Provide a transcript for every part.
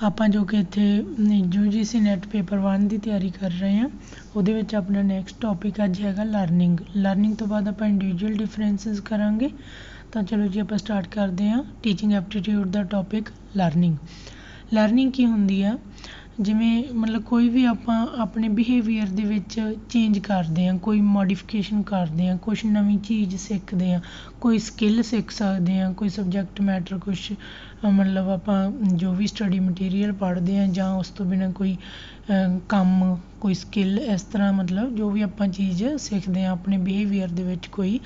ਆਪਾਂ ਜੋ ਕਿ ਇੱਥੇ UGC ਨੈਟ ਪੇਪਰ 1 ਦੀ ਤਿਆਰੀ ਕਰ ਰਹੇ ਹਾਂ ਉਹਦੇ ਵਿੱਚ ਆਪਣਾ ਨੈਕਸਟ ਟੌਪਿਕ ਅੱਜ ਹੈਗਾ ਲਰਨਿੰਗ ਤੋਂ ਬਾਅਦ ਆਪਾਂ ਇੰਡੀਵਿਜੂਅਲ ਡਿਫਰੈਂਸਿਸ ਕਰਾਂਗੇ। ਤਾਂ ਚਲੋ ਜੀ ਆਪਾਂ ਸਟਾਰਟ ਕਰਦੇ ਹਾਂ ਟੀਚਿੰਗ ਐਪਟੀਟਿਊਡ ਦਾ ਟੌਪਿਕ ਲਰਨਿੰਗ ਕੀ ਹੁੰਦੀ ਆ। ਜਿਵੇਂ ਮਤਲਬ ਕੋਈ ਵੀ ਆਪਾਂ ਆਪਣੇ ਬਿਹੇਵੀਅਰ ਦੇ ਵਿੱਚ ਚੇਂਜ ਕਰਦੇ ਹਾਂ, ਕੋਈ ਮੋਡੀਫਿਕੇਸ਼ਨ ਕਰਦੇ ਹਾਂ, ਕੁਛ ਨਵੀਂ ਚੀਜ਼ ਸਿੱਖਦੇ ਹਾਂ, ਕੋਈ ਸਕਿੱਲ ਸਿੱਖ ਸਕਦੇ ਹਾਂ, ਕੋਈ ਸਬਜੈਕਟ ਮੈਟਰ ਕੁਛ ਮਤਲਬ ਆਪਾਂ ਜੋ ਵੀ ਸਟੱਡੀ ਮਟੀਰੀਅਲ ਪੜ੍ਹਦੇ ਹਾਂ ਜਾਂ ਉਸ ਤੋਂ ਬਿਨਾਂ ਕੋਈ ਕੰਮ ਕੋਈ ਸਕਿੱਲ ਇਸ ਤਰ੍ਹਾਂ ਮਤਲਬ ਜੋ ਵੀ ਆਪਾਂ ਚੀਜ਼ ਸਿੱਖਦੇ ਹਾਂ ਆਪਣੇ ਬਿਹੇਵੀਅਰ ਦੇ ਵਿੱਚ ਕੋਈ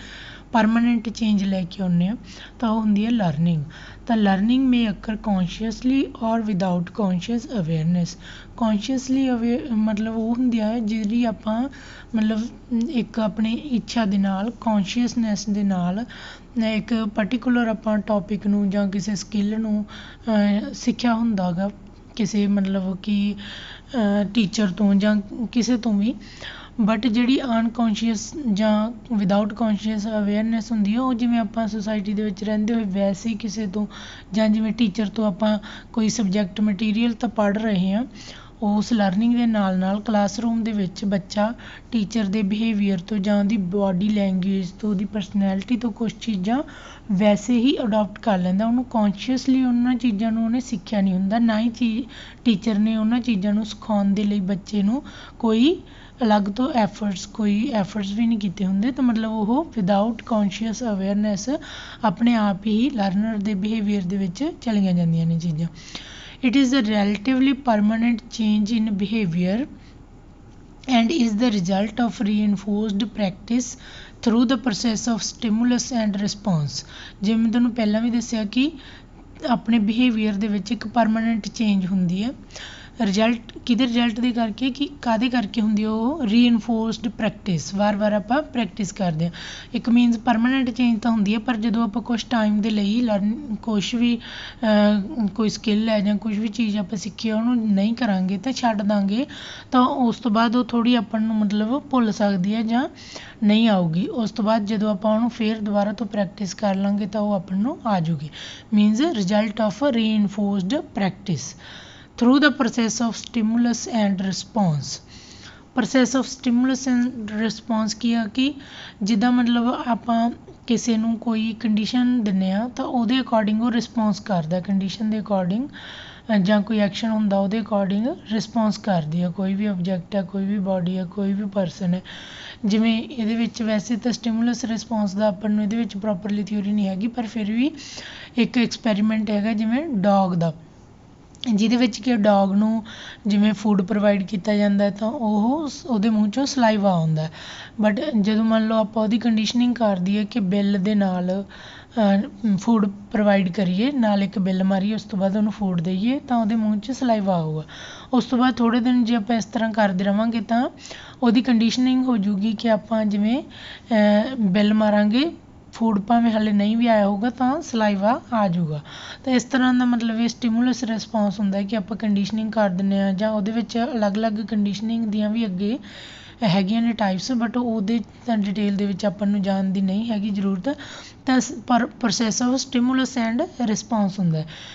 ਪਰਮਾਨੈਂਟ ਚੇਂਜ ਲੈ ਕੇ ਆਉਂਦੇ ਹਾਂ ਤਾਂ ਉਹ ਹੁੰਦੀ ਹੈ ਲਰਨਿੰਗ। ਤਾਂ ਲਰਨਿੰਗ ਮੇ ਅਕਰ ਕੌਨਸ਼ੀਅਸਲੀ ਔਰ ਵਿਦਾਊਟ ਕੌਨਸ਼ੀਅਸ ਅਵੇਅਰਨੈਸ। ਕੌਨਸ਼ੀਅਸਲੀ ਮਤਲਬ ਉਹ ਹੁੰਦੀ ਹੈ ਜਿਹੜੀ ਆਪਾਂ ਮਤਲਬ ਇੱਕ ਆਪਣੀ ਇੱਛਾ ਦੇ ਨਾਲ ਕੌਨਸ਼ੀਅਸਨੈਸ ਦੇ ਨਾਲ ਇੱਕ ਪਰਟੀਕੂਲਰ ਆਪਾਂ ਟੌਪਿਕ ਨੂੰ ਜਾਂ ਕਿਸੇ ਸਕਿੱਲ ਨੂੰ ਸਿੱਖਿਆ ਹੁੰਦਾ ਗਾ ਕਿਸੇ ਮਤਲਬ ਕਿ ਟੀਚਰ ਤੋਂ ਜਾਂ ਕਿਸੇ ਤੋਂ ਵੀ। ਬਟ ਜਿਹੜੀ ਅਨਕੌਨਸ਼ੀਅਸ ਜਾਂ ਵਿਦਾਊਟ ਕੌਨਸ਼ੀਅਸ ਅਵੇਅਰਨੈਸ ਹੁੰਦੀ ਹੈ ਉਹ ਜਿਵੇਂ ਆਪਾਂ ਸੁਸਾਇਟੀ ਦੇ ਵਿੱਚ ਰਹਿੰਦੇ ਹੋਏ ਵੈਸੇ ਹੀ ਕਿਸੇ ਤੋਂ ਜਾਂ ਜਿਵੇਂ ਟੀਚਰ ਤੋਂ ਆਪਾਂ ਕੋਈ ਸਬਜੈਕਟ ਮਟੀਰੀਅਲ ਤਾਂ ਪੜ੍ਹ ਰਹੇ ਹਾਂ ਉਸ ਲਰਨਿੰਗ ਦੇ ਨਾਲ ਕਲਾਸਰੂਮ ਦੇ ਵਿੱਚ ਬੱਚਾ ਟੀਚਰ ਦੇ ਬਿਹੇਵੀਅਰ ਤੋਂ ਜਾਂ ਉਹਦੀ ਬਾਡੀ ਲੈਂਗੁਏਜ ਤੋਂ ਉਹਦੀ ਪਰਸਨੈਲਿਟੀ ਤੋਂ ਕੁਛ ਚੀਜ਼ਾਂ ਵੈਸੇ ਹੀ ਅਡੋਪਟ ਕਰ ਲੈਂਦਾ। ਉਹਨੂੰ ਕੌਨਸ਼ੀਅਸਲੀ ਉਹਨਾਂ ਚੀਜ਼ਾਂ ਨੂੰ ਉਹਨੇ ਸਿੱਖਿਆ ਨਹੀਂ ਹੁੰਦਾ, ਨਾ ਹੀ ਟੀਚਰ ਨੇ ਉਹਨਾਂ ਚੀਜ਼ਾਂ ਨੂੰ ਸਿਖਾਉਣ ਦੇ ਲਈ ਬੱਚੇ ਨੂੰ ਕੋਈ ਅਲੱਗ ਤੋਂ ਐਫਰਟਸ ਵੀ ਨਹੀਂ ਕੀਤੇ ਹੁੰਦੇ। ਤਾਂ ਮਤਲਬ ਉਹ ਵਿਦਾਊਟ ਕੌਨਸ਼ੀਅਸ ਅਵੇਅਰਨੈਸ ਆਪਣੇ ਆਪ ਹੀ ਲਰਨਰ ਦੇ ਬਿਹੇਵੀਅਰ ਦੇ ਵਿੱਚ ਚਲੀਆਂ ਜਾਂਦੀਆਂ ਨੇ ਚੀਜ਼ਾਂ। It is a relatively permanent change in behavior and is the result of reinforced practice through the process of stimulus and response। ਜਿਵੇਂ ਮੈਂ ਤੁਹਾਨੂੰ ਪਹਿਲਾਂ ਵੀ ਦੱਸਿਆ ਕਿ ਆਪਣੇ ਬਿਹੇਵੀਅਰ ਦੇ ਵਿੱਚ ਇੱਕ ਪਰਮਾਨੈਂਟ ਚੇਂਜ ਹੁੰਦੀ ਹੈ। ਰਿਜ਼ਲਟ ਕਿਹਦੇ ਰਿਜ਼ਲਟ ਦੇ ਕਰਕੇ ਕਿ ਕਾਹਦੇ ਕਰਕੇ ਹੁੰਦੀ ਉਹ ਰੀਇਨਫੋਰਸਡ ਪ੍ਰੈਕਟਿਸ, ਵਾਰ ਆਪਾਂ ਪ੍ਰੈਕਟਿਸ ਕਰਦੇ ਹਾਂ। ਇੱਕ ਮੀਨਸ ਪਰਮਾਨੈਂਟ ਚੇਂਜ ਤਾਂ ਹੁੰਦੀ ਹੈ ਪਰ ਜਦੋਂ ਆਪਾਂ ਕੁਛ ਟਾਈਮ ਦੇ ਲਈ ਕੁਛ ਵੀ ਕੋਈ ਸਕਿੱਲ ਹੈ ਜਾਂ ਕੁਛ ਵੀ ਚੀਜ਼ ਆਪਾਂ ਸਿੱਖੀ ਉਹਨੂੰ ਨਹੀਂ ਕਰਾਂਗੇ ਤਾਂ ਛੱਡ ਦਾਂਗੇ ਤਾਂ ਉਸ ਤੋਂ ਬਾਅਦ ਉਹ ਥੋੜ੍ਹੀ ਆਪਾਂ ਨੂੰ ਮਤਲਬ ਭੁੱਲ ਸਕਦੀ ਹੈ ਜਾਂ ਨਹੀਂ ਆਊਗੀ। ਉਸ ਤੋਂ ਬਾਅਦ ਜਦੋਂ ਆਪਾਂ ਉਹਨੂੰ ਫਿਰ ਦੁਬਾਰਾ ਤੋਂ ਪ੍ਰੈਕਟਿਸ ਕਰ ਲਾਂਗੇ ਤਾਂ ਉਹ ਆਪਾਂ ਨੂੰ ਆ ਜਾਊਗੀ। Means result of reinforced practice through the process of stimulus and response। process of stimulus and response ਕੀ ਆ ਕਿ ਜਿੱਦਾਂ ਮਤਲਬ ਆਪਾਂ ਕਿਸੇ ਨੂੰ ਕੋਈ ਕੰਡੀਸ਼ਨ ਦਿੰਦੇ ਹਾਂ ਤਾਂ ਉਹਦੇ ਅਕੋਰਡਿੰਗ ਉਹ ਰਿਸਪੌਂਸ ਕਰਦਾ, ਕੰਡੀਸ਼ਨ ਦੇ ਅਕੋਰਡਿੰਗ ਜਾਂ ਕੋਈ ਐਕਸ਼ਨ ਹੁੰਦਾ ਉਹਦੇ ਅਕੋਰਡਿੰਗ ਰਿਸਪੌਂਸ ਕਰਦੀ ਆ। ਕੋਈ ਵੀ ਆਬਜੈਕਟ ਹੈ, ਕੋਈ ਵੀ ਬਾਡੀ ਹੈ, ਕੋਈ ਵੀ ਪਰਸਨ ਹੈ। ਜਿਵੇਂ ਇਹਦੇ ਵਿੱਚ ਵੈਸੇ ਤਾਂ ਸਟਿਮੂਲਸ ਰਿਸਪੌਂਸ ਦਾ ਆਪਾਂ ਨੂੰ ਇਹਦੇ ਵਿੱਚ ਪ੍ਰੋਪਰਲੀ ਥਿਊਰੀ ਨਹੀਂ ਹੈਗੀ ਪਰ ਫਿਰ ਵੀ ਇੱਕ ਐਕਸਪੈਰੀਮੈਂਟ ਹੈਗਾ ਜਿਵੇਂ ਡੌਗ ਦਾ, ਜਿਹਦੇ ਵਿੱਚ ਕਿ ਡੌਗ ਨੂੰ ਜਿਵੇਂ ਫੂਡ ਪ੍ਰੋਵਾਈਡ ਕੀਤਾ ਜਾਂਦਾ ਤਾਂ ਉਹਦੇ ਮੂੰਹ 'ਚੋਂ ਸਲਾਈਵਾ ਆਉਂਦਾ। ਬਟ ਜਦੋਂ ਮੰਨ ਲਓ ਆਪਾਂ ਉਹਦੀ ਕੰਡੀਸ਼ਨਿੰਗ ਕਰ ਦਈਏ ਕਿ ਬਿੱਲ ਦੇ ਨਾਲ ਫੂਡ ਪ੍ਰੋਵਾਈਡ ਕਰੀਏ, ਨਾਲ ਇੱਕ ਬਿੱਲ ਮਾਰੀਏ, ਉਸ ਤੋਂ ਬਾਅਦ ਉਹਨੂੰ ਫੂਡ ਦੇਈਏ ਤਾਂ ਉਹਦੇ ਮੂੰਹ 'ਚ ਸਲਾਈਵਾ ਆਊਗਾ। ਉਸ ਤੋਂ ਬਾਅਦ ਥੋੜ੍ਹੇ ਦਿਨ ਜੇ ਆਪਾਂ ਇਸ ਤਰ੍ਹਾਂ ਕਰਦੇ ਰਹਾਂਗੇ ਤਾਂ ਉਹਦੀ ਕੰਡੀਸ਼ਨਿੰਗ ਹੋ ਜੂਗੀ ਕਿ ਆਪਾਂ ਜਿਵੇਂ ਬਿੱਲ ਮਾਰਾਂਗੇ ਫੂਡ ਭਾਵੇਂ ਹਾਲੇ ਨਹੀਂ ਵੀ ਆਇਆ ਹੋਊਗਾ ਤਾਂ ਸਲਾਈਵਾ ਆ ਜਾਊਗਾ। ਤਾਂ ਇਸ ਤਰ੍ਹਾਂ ਦਾ ਮਤਲਬ ਇਹ ਸਟਿਮੂਲਸ ਰਿਸਪੌਂਸ ਹੁੰਦਾ ਕਿ ਆਪਾਂ ਕੰਡੀਸ਼ਨਿੰਗ ਕਰ ਦਿੰਦੇ ਹਾਂ ਜਾਂ ਉਹਦੇ ਵਿੱਚ ਅਲੱਗ-ਅਲੱਗ ਕੰਡੀਸ਼ਨਿੰਗ ਦੀਆਂ ਵੀ ਅੱਗੇ ਹੈਗੀਆਂ ਨੇ ਟਾਈਪਸ ਬਟ ਉਹਦੇ ਤਾਂ ਡਿਟੇਲ ਦੇ ਵਿੱਚ ਆਪਾਂ ਨੂੰ ਜਾਣ ਦੀ ਨਹੀਂ ਹੈਗੀ ਜ਼ਰੂਰਤ। ਤਾਂ process of stimulus and response ਹੁੰਦਾ।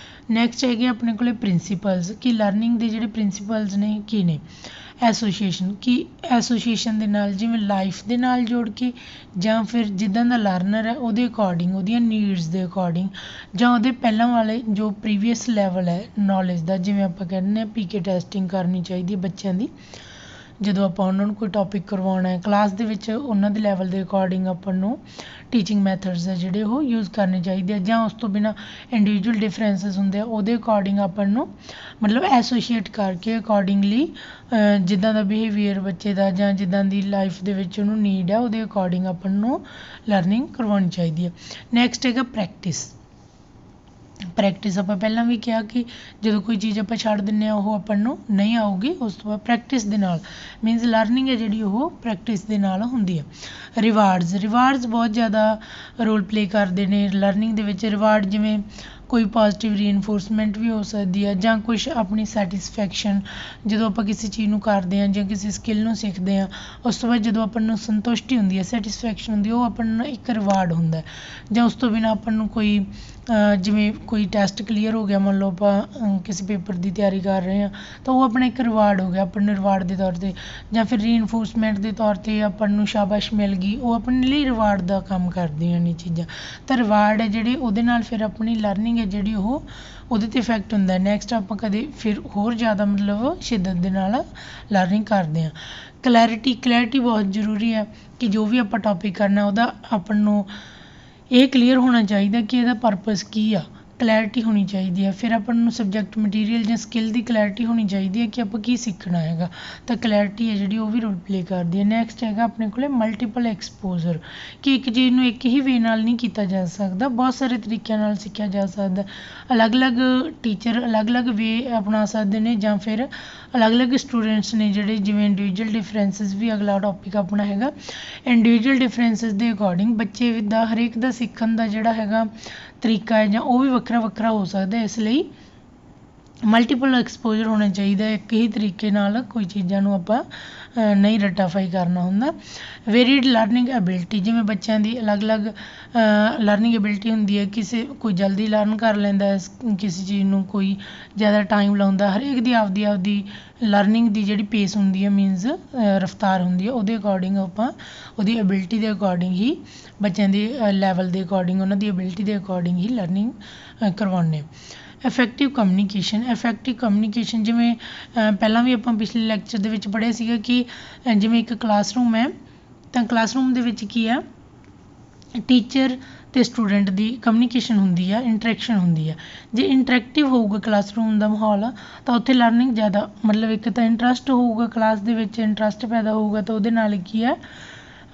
ਨੈਕਸਟ ਹੈਗੇ ਆਪਣੇ ਕੋਲੇ ਪ੍ਰਿੰਸੀਪਲਸ ਕਿ ਲਰਨਿੰਗ ਦੇ ਜਿਹੜੇ ਪ੍ਰਿੰਸੀਪਲਸ ਨੇ ਕੀ ਨੇ। ਐਸੋਸੀਏਸ਼ਨ ਕਿ ਐਸੋਸੀਏਸ਼ਨ ਦੇ ਨਾਲ ਜਿਵੇਂ ਲਾਈਫ ਦੇ ਨਾਲ ਜੋੜ ਕੇ ਜਾਂ ਫਿਰ ਜਿੱਦਾਂ ਦਾ ਲਰਨਰ ਹੈ ਉਹਦੇ ਅਕੋਰਡਿੰਗ ਉਹਦੀਆਂ ਨੀਡਸ ਦੇ ਅਕੋਰਡਿੰਗ ਜਾਂ ਉਹਦੇ ਪਹਿਲਾਂ ਵਾਲੇ ਜੋ ਪ੍ਰੀਵੀਅਸ ਲੈਵਲ ਹੈ ਨੌਲੇਜ ਦਾ। ਜਿਵੇਂ ਆਪਾਂ ਕਹਿੰਦੇ ਹਾਂ PK ਟੈਸਟਿੰਗ ਕਰਨੀ ਚਾਹੀਦੀ ਹੈ ਬੱਚਿਆਂ ਦੀ ਜਦੋਂ ਆਪਾਂ ਉਹਨਾਂ ਨੂੰ ਕੋਈ ਟੌਪਿਕ ਕਰਵਾਉਣਾ ਹੈ ਕਲਾਸ ਦੇ ਵਿੱਚ ਉਹਨਾਂ ਦੇ ਲੈਵਲ ਦੇ ਅਕੋਰਡਿੰਗ ਆਪਾਂ ਨੂੰ ਟੀਚਿੰਗ ਮੈਥਡਸ ਹੈ ਜਿਹੜੇ ਉਹ ਯੂਜ਼ ਕਰਨੇ ਚਾਹੀਦੇ ਆ। ਜਾਂ ਉਸ ਤੋਂ ਬਿਨਾਂ ਇੰਡੀਵਿਜੂਅਲ ਡਿਫਰੈਂਸਿਸ ਹੁੰਦੇ ਆ ਉਹਦੇ ਅਕੋਰਡਿੰਗ ਆਪਾਂ ਨੂੰ ਮਤਲਬ ਐਸੋਸ਼ੀਏਟ ਕਰਕੇ ਅਕੋਰਡਿੰਗਲੀ ਜਿੱਦਾਂ ਦਾ ਬਿਹੇਵੀਅਰ ਬੱਚੇ ਦਾ ਜਾਂ ਜਿੱਦਾਂ ਦੀ ਲਾਈਫ ਦੇ ਵਿੱਚ ਉਹਨੂੰ ਨੀਡ ਹੈ ਉਹਦੇ ਅਕੋਰਡਿੰਗ ਆਪਾਂ ਨੂੰ ਲਰਨਿੰਗ ਕਰਵਾਉਣੀ ਚਾਹੀਦੀ ਹੈ। ਨੈਕਸਟ ਹੈਗਾ ਪ੍ਰੈਕਟਿਸ ਆਪਾਂ ਪਹਿਲਾਂ ਵੀ ਕਿਹਾ ਕਿ ਜਦੋਂ ਕੋਈ ਚੀਜ਼ ਆਪਾਂ ਛੱਡ ਦਿੰਦੇ ਹਾਂ ਉਹ ਆਪਾਂ ਨੂੰ ਨਹੀਂ ਆਊਗੀ। ਉਸ ਤੋਂ ਬਾਅਦ ਪ੍ਰੈਕਟਿਸ ਦੇ ਨਾਲ ਮੀਨਸ ਲਰਨਿੰਗ ਹੈ ਜਿਹੜੀ ਉਹ ਪ੍ਰੈਕਟਿਸ ਦੇ ਨਾਲ ਹੁੰਦੀ ਹੈ। ਰਿਵਾਰਡਸ ਬਹੁਤ ਜ਼ਿਆਦਾ ਰੋਲ ਪਲੇ ਕਰਦੇ ਨੇ ਲਰਨਿੰਗ ਦੇ ਵਿੱਚ। ਰਿਵਾਰਡ ਜਿਵੇਂ ਕੋਈ ਪੋਜ਼ੀਟਿਵ ਰੀਇਨਫੋਰਸਮੈਂਟ ਵੀ ਹੋ ਸਕਦੀ ਹੈ ਜਾਂ ਕੁਛ ਆਪਣੀ ਸੈਟਿਸਫੈਕਸ਼ਨ ਜਦੋਂ ਆਪਾਂ ਕਿਸੇ ਚੀਜ਼ ਨੂੰ ਕਰਦੇ ਹਾਂ ਜਾਂ ਕਿਸੇ ਸਕਿੱਲ ਨੂੰ ਸਿੱਖਦੇ ਹਾਂ ਉਸ ਤੋਂ ਬਾਅਦ ਜਦੋਂ ਆਪਾਂ ਨੂੰ ਸੰਤੁਸ਼ਟੀ ਹੁੰਦੀ ਹੈ, ਸੈਟਿਸਫੈਕਸ਼ਨ ਹੁੰਦੀ ਹੈ ਉਹ ਆਪਾਂ ਨੂੰ ਇੱਕ ਰਿਵਾਰਡ ਹੁੰਦਾ। ਜਾਂ ਉਸ ਤੋਂ ਬਿਨਾਂ ਆਪਾਂ ਨੂੰ ਕੋਈ ਜਿਵੇਂ ਕੋਈ ਟੈਸਟ ਕਲੀਅਰ ਹੋ ਗਿਆ, ਮੰਨ ਲਓ ਆਪਾਂ ਕਿਸੇ ਪੇਪਰ ਦੀ ਤਿਆਰੀ ਕਰ ਰਹੇ ਹਾਂ, ਤਾਂ ਉਹ ਆਪਣਾ ਇੱਕ ਰਿਵਾਰਡ ਹੋ ਗਿਆ, ਆਪਾਂ ਨੂੰ ਰਿਵਾਰਡ ਦੇ ਤੌਰ 'ਤੇ, ਜਾਂ ਫਿਰ ਰੀਇਨਫੋਰਸਮੈਂਟ ਦੇ ਤੌਰ 'ਤੇ ਆਪਾਂ ਨੂੰ ਸ਼ਾਬਾਸ਼ ਮਿਲ ਗਈ, ਉਹ ਆਪਣੇ ਲਈ ਰਿਵਾਰਡ ਦਾ ਕੰਮ ਕਰਦੀਆਂ ਨੇ ਚੀਜ਼ਾਂ। ਤਾਂ ਰਿਵਾਰਡ ਹੈ ਜਿਹੜੇ, ਉਹਦੇ ਨਾਲ ਫਿਰ ਆਪਣੀ ਲਰਨਿੰਗ ਹੈ ਜਿਹੜੀ ਉਹ ਉਹਦੇ 'ਤੇ ਇਫੈਕਟ ਹੁੰਦਾ। ਨੈਕਸਟ ਆਪਾਂ ਕਦੇ ਫਿਰ ਹੋਰ ਜ਼ਿਆਦਾ ਮਤਲਬ ਸ਼ਿੱਦਤ ਦੇ ਨਾਲ ਲਰਨਿੰਗ ਕਰਦੇ ਹਾਂ। ਕਲੈਰਿਟੀ ਬਹੁਤ ਜ਼ਰੂਰੀ ਹੈ ਕਿ ਜੋ ਵੀ ਆਪਾਂ ਟੌਪਿਕ ਕਰਨਾ ਉਹਦਾ ਆਪਾਂ ਨੂੰ ਇਹ ਕਲੀਅਰ ਹੋਣਾ ਚਾਹੀਦਾ ਕਿ ਇਹਦਾ ਪਰਪਸ ਕੀ ਆ, ਕਲੈਰਿਟੀ ਹੋਣੀ ਚਾਹੀਦੀ ਹੈ। ਫਿਰ ਆਪਾਂ ਨੂੰ ਸਬਜੈਕਟ ਮਟੀਰੀਅਲ ਜਾਂ ਸਕਿੱਲ ਦੀ ਕਲੈਰਿਟੀ ਹੋਣੀ ਚਾਹੀਦੀ ਹੈ ਕਿ ਆਪਾਂ ਕੀ ਸਿੱਖਣਾ ਹੈਗਾ, ਤਾਂ ਕਲੈਰਿਟੀ ਹੈ ਜਿਹੜੀ ਉਹ ਵੀ ਰੋਲ ਪਲੇ ਕਰਦੀ ਹੈ। ਨੈਕਸਟ ਹੈਗਾ ਆਪਣੇ ਕੋਲ ਮਲਟੀਪਲ ਐਕਸਪੋਜ਼ਰ, ਕਿ ਇੱਕ ਚੀਜ਼ ਨੂੰ ਇੱਕ ਹੀ ਵੇ ਨਾਲ ਨਹੀਂ ਕੀਤਾ ਜਾ ਸਕਦਾ, ਬਹੁਤ ਸਾਰੇ ਤਰੀਕਿਆਂ ਨਾਲ ਸਿੱਖਿਆ ਜਾ ਸਕਦਾ। ਅਲੱਗ-ਅਲੱਗ ਟੀਚਰ ਅਲੱਗ-ਅਲੱਗ ਵੇ ਅਪਣਾ ਸਕਦੇ ਨੇ, ਜਾਂ ਫਿਰ ਅਲੱਗ-ਅਲੱਗ ਸਟੂਡੈਂਟਸ ਨੇ ਜਿਹੜੇ, ਜਿਵੇਂ ਇੰਡੀਵਿਜੂਅਲ ਡਿਫਰੈਂਸਿਸ ਵੀ ਅਗਲਾ ਟੌਪਿਕ ਆਪਣਾ ਹੈਗਾ। ਇੰਡੀਵਿਜੂਅਲ ਡਿਫਰੈਂਸਿਸ ਦੇ ਅਕੋਰਡਿੰਗ ਬੱਚੇ ਦਾ ਹਰੇਕ ਦਾ ਸਿੱਖਣ ਦਾ ਜਿਹੜਾ ਹੈਗਾ ਤਰੀਕਾ ਹੈ ਜਾਂ ਉਹ ਵੀ ਵੱਖਰਾ ਵੱਖਰਾ ਹੋ ਸਕਦਾ, ਇਸ ਲਈ ਮਲਟੀਪਲ ਐਕਸਪੋਜ਼ਰ ਹੋਣਾ ਚਾਹੀਦਾ। ਇੱਕ ਹੀ ਤਰੀਕੇ ਨਾਲ ਕੋਈ ਚੀਜ਼ਾਂ ਨੂੰ ਆਪਾਂ ਨਹੀਂ ਰੱਟਾਫਾਈ ਕਰਨਾ ਹੁੰਦਾ। ਵੇਰੀਡ ਲਰਨਿੰਗ ਐਬਿਲਿਟੀ, ਜਿਵੇਂ ਬੱਚਿਆਂ ਦੀ ਅਲੱਗ-ਅਲੱਗ ਲਰਨਿੰਗ ਐਬਿਲਿਟੀ ਹੁੰਦੀ ਹੈ, ਕੋਈ ਜਲਦੀ ਲਰਨ ਕਰ ਲੈਂਦਾ ਕਿਸੇ ਚੀਜ਼ ਨੂੰ, ਕੋਈ ਜ਼ਿਆਦਾ ਟਾਈਮ ਲਾਉਂਦਾ। ਹਰੇਕ ਦੀ ਆਪਦੀ ਲਰਨਿੰਗ ਦੀ ਜਿਹੜੀ ਪੇਸ ਹੁੰਦੀ ਹੈ, ਮੀਨਜ਼ ਰਫਤਾਰ ਹੁੰਦੀ ਹੈ, ਉਹਦੇ ਅਕੋਰਡਿੰਗ ਆਪਾਂ ਉਹਦੀ ਐਬਿਲਿਟੀ ਦੇ ਅਕੋਰਡਿੰਗ ਹੀ ਬੱਚਿਆਂ ਦੇ ਲੈਵਲ ਦੇ ਅਕੋਰਡਿੰਗ, ਉਹਨਾਂ ਦੀ ਐਬਿਲਿਟੀ ਦੇ ਅਕੋਰਡਿੰਗ ਹੀ ਲਰਨਿੰਗ ਕਰਵਾਉਂਦੇ। ਇਫੈਕਟਿਵ ਕਮਿਊਨੀਕੇਸ਼ਨ, ਜਿਵੇਂ ਪਹਿਲਾਂ ਵੀ ਆਪਾਂ ਪਿਛਲੇ ਲੈਕਚਰ ਦੇ ਵਿੱਚ ਪੜ੍ਹਿਆ ਸੀਗਾ ਕਿ ਜਿਵੇਂ ਇੱਕ ਕਲਾਸਰੂਮ ਹੈ, ਤਾਂ ਕਲਾਸਰੂਮ ਦੇ ਵਿੱਚ ਕੀ ਆ, ਟੀਚਰ ਅਤੇ ਸਟੂਡੈਂਟ ਦੀ ਕਮਿਊਨੀਕੇਸ਼ਨ ਹੁੰਦੀ ਆ, ਇੰਟਰੈਕਸ਼ਨ ਹੁੰਦੀ ਆ। ਜੇ ਇੰਟਰੈਕਟਿਵ ਹੋਊਗਾ ਕਲਾਸਰੂਮ ਦਾ ਮਾਹੌਲ, ਤਾਂ ਉੱਥੇ ਲਰਨਿੰਗ ਜ਼ਿਆਦਾ, ਮਤਲਬ ਇੱਕ ਤਾਂ ਇੰਟਰਸਟ ਹੋਊਗਾ, ਕਲਾਸ ਦੇ ਵਿੱਚ ਇੰਟਰਸਟ ਪੈਦਾ ਹੋਊਗਾ, ਤਾਂ ਉਹਦੇ ਨਾਲ ਕੀ ਆ,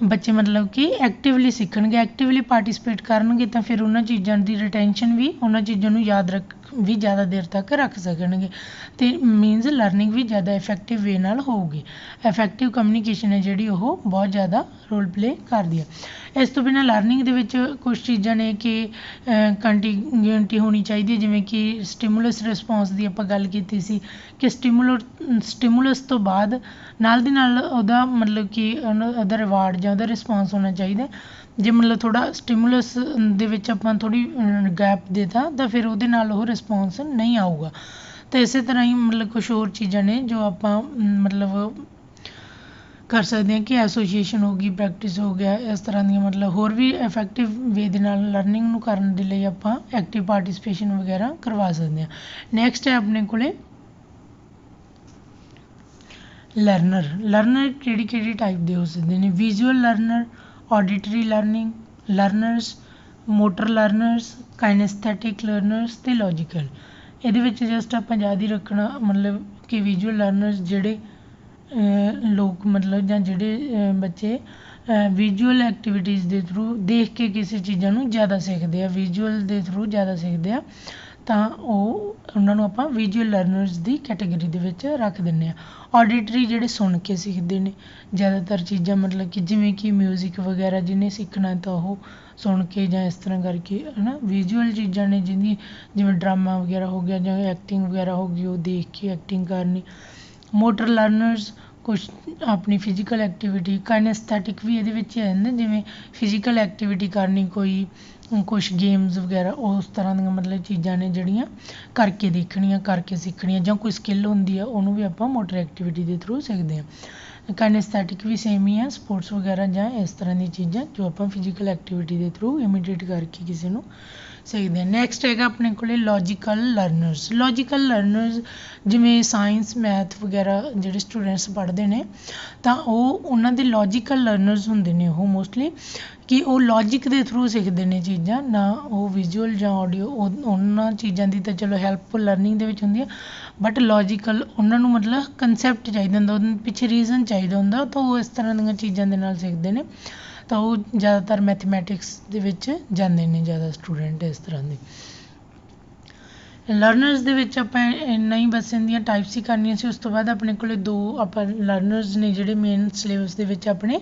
ਬੱਚੇ ਮਤਲਬ ਕਿ ਐਕਟਿਵਲੀ ਸਿੱਖਣਗੇ, ਐਕਟਿਵਲੀ ਪਾਰਟੀਸਪੇਟ ਕਰਨਗੇ, ਤਾਂ ਫਿਰ ਉਹਨਾਂ ਚੀਜ਼ਾਂ ਦੀ ਰਿਟੈਂਸ਼ਨ ਵੀ, ਉਹਨਾਂ ਚੀਜ਼ਾਂ ਨੂੰ ਯਾਦ ਵੀ ਜ਼ਿਆਦਾ ਦੇਰ ਤੱਕ ਰੱਖ ਸਕਣਗੇ, ਅਤੇ ਮੀਨਜ਼ ਲਰਨਿੰਗ ਵੀ ਜ਼ਿਆਦਾ ਇਫੈਕਟਿਵ ਵੇ ਨਾਲ ਹੋਊਗੀ। ਇਫੈਕਟਿਵ ਕਮਿਊਨੀਕੇਸ਼ਨ ਹੈ ਜਿਹੜੀ ਉਹ ਬਹੁਤ ਜ਼ਿਆਦਾ ਰੋਲ ਪਲੇ ਕਰਦੀ ਹੈ। ਇਸ ਤੋਂ ਬਿਨਾਂ ਲਰਨਿੰਗ ਦੇ ਵਿੱਚ ਕੁਛ ਚੀਜ਼ਾਂ ਨੇ ਕਿ ਕੰਟੀਨਿਊਟੀ ਹੋਣੀ ਚਾਹੀਦੀ ਹੈ, ਜਿਵੇਂ ਕਿ ਸਟਿਮੂਲਸ ਰਿਸਪੌਂਸ ਦੀ ਆਪਾਂ ਗੱਲ ਕੀਤੀ ਸੀ ਕਿ ਸਟਿਮੂਲਸ ਤੋਂ ਬਾਅਦ ਨਾਲ ਦੀ ਨਾਲ ਉਹਦਾ ਮਤਲਬ ਕਿ ਉਹਦਾ ਰਿਵਾਰਡ ਜਾਂ ਉਹਦਾ ਰਿਸਪੌਂਸ ਹੋਣਾ ਚਾਹੀਦਾ। ਜੇ ਮਤਲਬ ਥੋੜ੍ਹਾ ਸਟਿਮੂਲਸ ਦੇ ਵਿੱਚ ਆਪਾਂ ਥੋੜ੍ਹੀ ਗੈਪ ਦੇਤਾ, ਤਾਂ ਫਿਰ ਉਹਦੇ ਨਾਲ ਉਹ ਰਿਸਪੌਂਸ ਨਹੀਂ ਆਊਗਾ। ਤਾਂ ਇਸੇ ਤਰ੍ਹਾਂ ਹੀ ਮਤਲਬ ਕੁਛ ਹੋਰ ਚੀਜ਼ਾਂ ਨੇ ਜੋ ਆਪਾਂ ਮਤਲਬ ਕਰ ਸਕਦੇ ਹਾਂ ਕਿ ਐਸੋਸੀਏਸ਼ਨ ਹੋ ਗਈ, ਪ੍ਰੈਕਟਿਸ ਹੋ ਗਿਆ, ਇਸ ਤਰ੍ਹਾਂ ਦੀਆਂ ਮਤਲਬ ਹੋਰ ਵੀ ਇਫੈਕਟਿਵ ਵੇ ਦੇ ਨਾਲ ਲਰਨਿੰਗ ਨੂੰ ਕਰਨ ਦੇ ਲਈ ਆਪਾਂ ਐਕਟਿਵ ਪਾਰਟੀਸਪੇਸ਼ਨ ਵਗੈਰਾ ਕਰਵਾ ਸਕਦੇ ਹਾਂ। ਨੈਕਸਟ ਹੈ ਆਪਣੇ ਕੋਲੇ ਲਰਨਰ ਕਿਹੜੀ ਟਾਈਪ ਦੇ ਹੋ ਸਕਦੇ ਨੇ। Visual learner, auditory learners, motor learners, kinesthetic learners ਅਤੇ ਲੌਜੀਕਲ। ਇਹਦੇ ਵਿੱਚ ਜਸਟ ਆਪਾਂ ਯਾਦ ਹੀ ਰੱਖਣਾ ਮਤਲਬ ਕਿ ਵਿਜ਼ੂਅਲ ਲਰਨਰਸ ਜਿਹੜੇ ਲੋਕ ਮਤਲਬ ਜਾਂ ਜਿਹੜੇ ਬੱਚੇ ਵਿਜ਼ੂਅਲ ਐਕਟੀਵਿਟੀਜ਼ ਦੇ ਥਰੂ ਦੇਖ ਕੇ ਕਿਸੇ ਚੀਜ਼ਾਂ ਨੂੰ ਜ਼ਿਆਦਾ ਸਿੱਖਦੇ ਆ, ਵਿਜ਼ੂਅਲ ਦੇ ਥਰੂ ਜ਼ਿਆਦਾ ਸਿੱਖਦੇ ਆ, ਤਾਂ ਉਹਨਾਂ ਨੂੰ ਆਪਾਂ ਵਿਜ਼ੂਅਲ ਲਰਨਰਸ ਦੀ ਕੈਟੇਗਰੀ ਦੇ ਵਿੱਚ ਰੱਖ ਦਿੰਦੇ ਹਾਂ। ਆਡੀਟਰੀ ਜਿਹੜੇ ਸੁਣ ਕੇ ਸਿੱਖਦੇ ਨੇ ਜ਼ਿਆਦਾਤਰ ਚੀਜ਼ਾਂ, ਮਤਲਬ ਕਿ ਜਿਵੇਂ ਕਿ ਮਿਊਜ਼ਿਕ ਵਗੈਰਾ ਜਿਹਨੇ ਸਿੱਖਣਾ ਤਾਂ ਉਹ ਸੁਣ ਕੇ ਜਾਂ ਇਸ ਤਰ੍ਹਾਂ ਕਰਕੇ, ਹੈ ਨਾ। ਵਿਜ਼ੂਅਲ ਚੀਜ਼ਾਂ ਨੇ ਜਿਹਦੀ, ਜਿਵੇਂ ਡਰਾਮਾ ਵਗੈਰਾ ਹੋ ਗਿਆ ਜਾਂ ਐਕਟਿੰਗ ਵਗੈਰਾ ਹੋ ਗਈ, ਉਹ ਦੇਖ ਕੇ ਐਕਟਿੰਗ ਕਰਨੀ। ਮੋਟਰ ਲਰਨਰਸ ਕੁਛ ਆਪਣੀ ਫਿਜ਼ੀਕਲ ਐਕਟੀਵਿਟੀ, ਕਾਈਨੈਸਥੈਟਿਕ ਵੀ ਇਹਦੇ ਵਿੱਚ ਆ ਜਾਂਦਾ, ਜਿਵੇਂ ਫਿਜ਼ੀਕਲ ਐਕਟੀਵਿਟੀ ਕਰਨੀ, ਕੁਛ ਗੇਮਸ ਵਗੈਰਾ, ਉਸ ਤਰ੍ਹਾਂ ਦੀਆਂ ਮਤਲਬ ਚੀਜ਼ਾਂ ਨੇ ਜਿਹੜੀਆਂ ਕਰਕੇ ਦੇਖਣੀਆਂ, ਕਰਕੇ ਸਿੱਖਣੀਆਂ, ਜਾਂ ਕੋਈ ਸਕਿੱਲ ਹੁੰਦੀ ਆ ਉਹਨੂੰ ਵੀ ਆਪਾਂ ਮੋਟਰ ਐਕਟੀਵਿਟੀ ਦੇ ਥਰੂ ਸਿੱਖਦੇ ਹਾਂ। ਕਾਈਨੈਸਥੈਟਿਕ ਵੀ ਸੇਮ ਹੀ ਆ, ਸਪੋਰਟਸ ਵਗੈਰਾ ਜਾਂ ਇਸ ਤਰ੍ਹਾਂ ਦੀਆਂ ਚੀਜ਼ਾਂ ਜੋ ਆਪਾਂ ਫਿਜ਼ੀਕਲ ਐਕਟੀਵਿਟੀ ਦੇ ਥਰੂ ਇਮੀਡੀਏਟ ਕਰਕੇ ਕਿਸੇ ਨੂੰ ਸਿੱਖਦੇ ਹਾਂ। ਨੈਕਸਟ ਹੈਗਾ ਆਪਣੇ ਕੋਲ ਲੌਜੀਕਲ ਲਰਨਰਸ, ਜਿਵੇਂ ਸਾਇੰਸ, ਮੈਥ ਵਗੈਰਾ ਜਿਹੜੇ ਸਟੂਡੈਂਟਸ ਪੜ੍ਹਦੇ ਨੇ, ਤਾਂ ਉਹਨਾਂ ਦੇ ਲੌਜੀਕਲ ਲਰਨਰਸ ਹੁੰਦੇ ਨੇ ਉਹ ਮੋਸਟਲੀ, ਕਿ ਉਹ ਲੌਜਿਕ ਦੇ ਥਰੂ ਸਿੱਖਦੇ ਨੇ ਚੀਜ਼ਾਂ, ਨਾ ਉਹ ਵਿਜ਼ੂਅਲ ਜਾਂ ਆਡੀਓ। ਉਹਨਾਂ ਚੀਜ਼ਾਂ ਦੀ ਤਾਂ ਚਲੋ ਹੈਲਪ ਲਰਨਿੰਗ ਦੇ ਵਿੱਚ ਹੁੰਦੀ ਆ, ਬਟ ਲੌਜੀਕਲ ਉਹਨਾਂ ਨੂੰ ਮਤਲਬ ਕੰਸੈਪਟ ਚਾਹੀਦਾ ਹੁੰਦਾ, ਉਹਦੇ ਪਿੱਛੇ ਰੀਜ਼ਨ ਚਾਹੀਦਾ ਹੁੰਦਾ, ਤਾਂ ਉਹ ਇਸ ਤਰ੍ਹਾਂ ਦੀਆਂ ਚੀਜ਼ਾਂ ਦੇ ਨਾਲ ਸਿੱਖਦੇ ਨੇ। ਤਾਂ ਉਹ ਜ਼ਿਆਦਾਤਰ ਮੈਥਮੈਟਿਕਸ ਦੇ ਵਿੱਚ ਜਾਂਦੇ ਨੇ ਜ਼ਿਆਦਾ ਸਟੂਡੈਂਟ ਇਸ ਤਰ੍ਹਾਂ ਦੇ। ਲਰਨਰਸ ਦੇ ਵਿੱਚ ਆਪਾਂ ਇੰਨਾ ਹੀ ਬਸ ਇਹਦੀਆਂ ਟਾਈਪਸ ਹੀ ਕਰਨੀਆਂ ਸੀ। ਉਸ ਤੋਂ ਬਾਅਦ ਆਪਣੇ ਕੋਲ ਦੋ ਆਪਾਂ ਲਰਨਰਸ ਨੇ ਜਿਹੜੇ ਮੇਨ ਸਿਲੇਬਸ ਦੇ ਵਿੱਚ ਆਪਣੇ,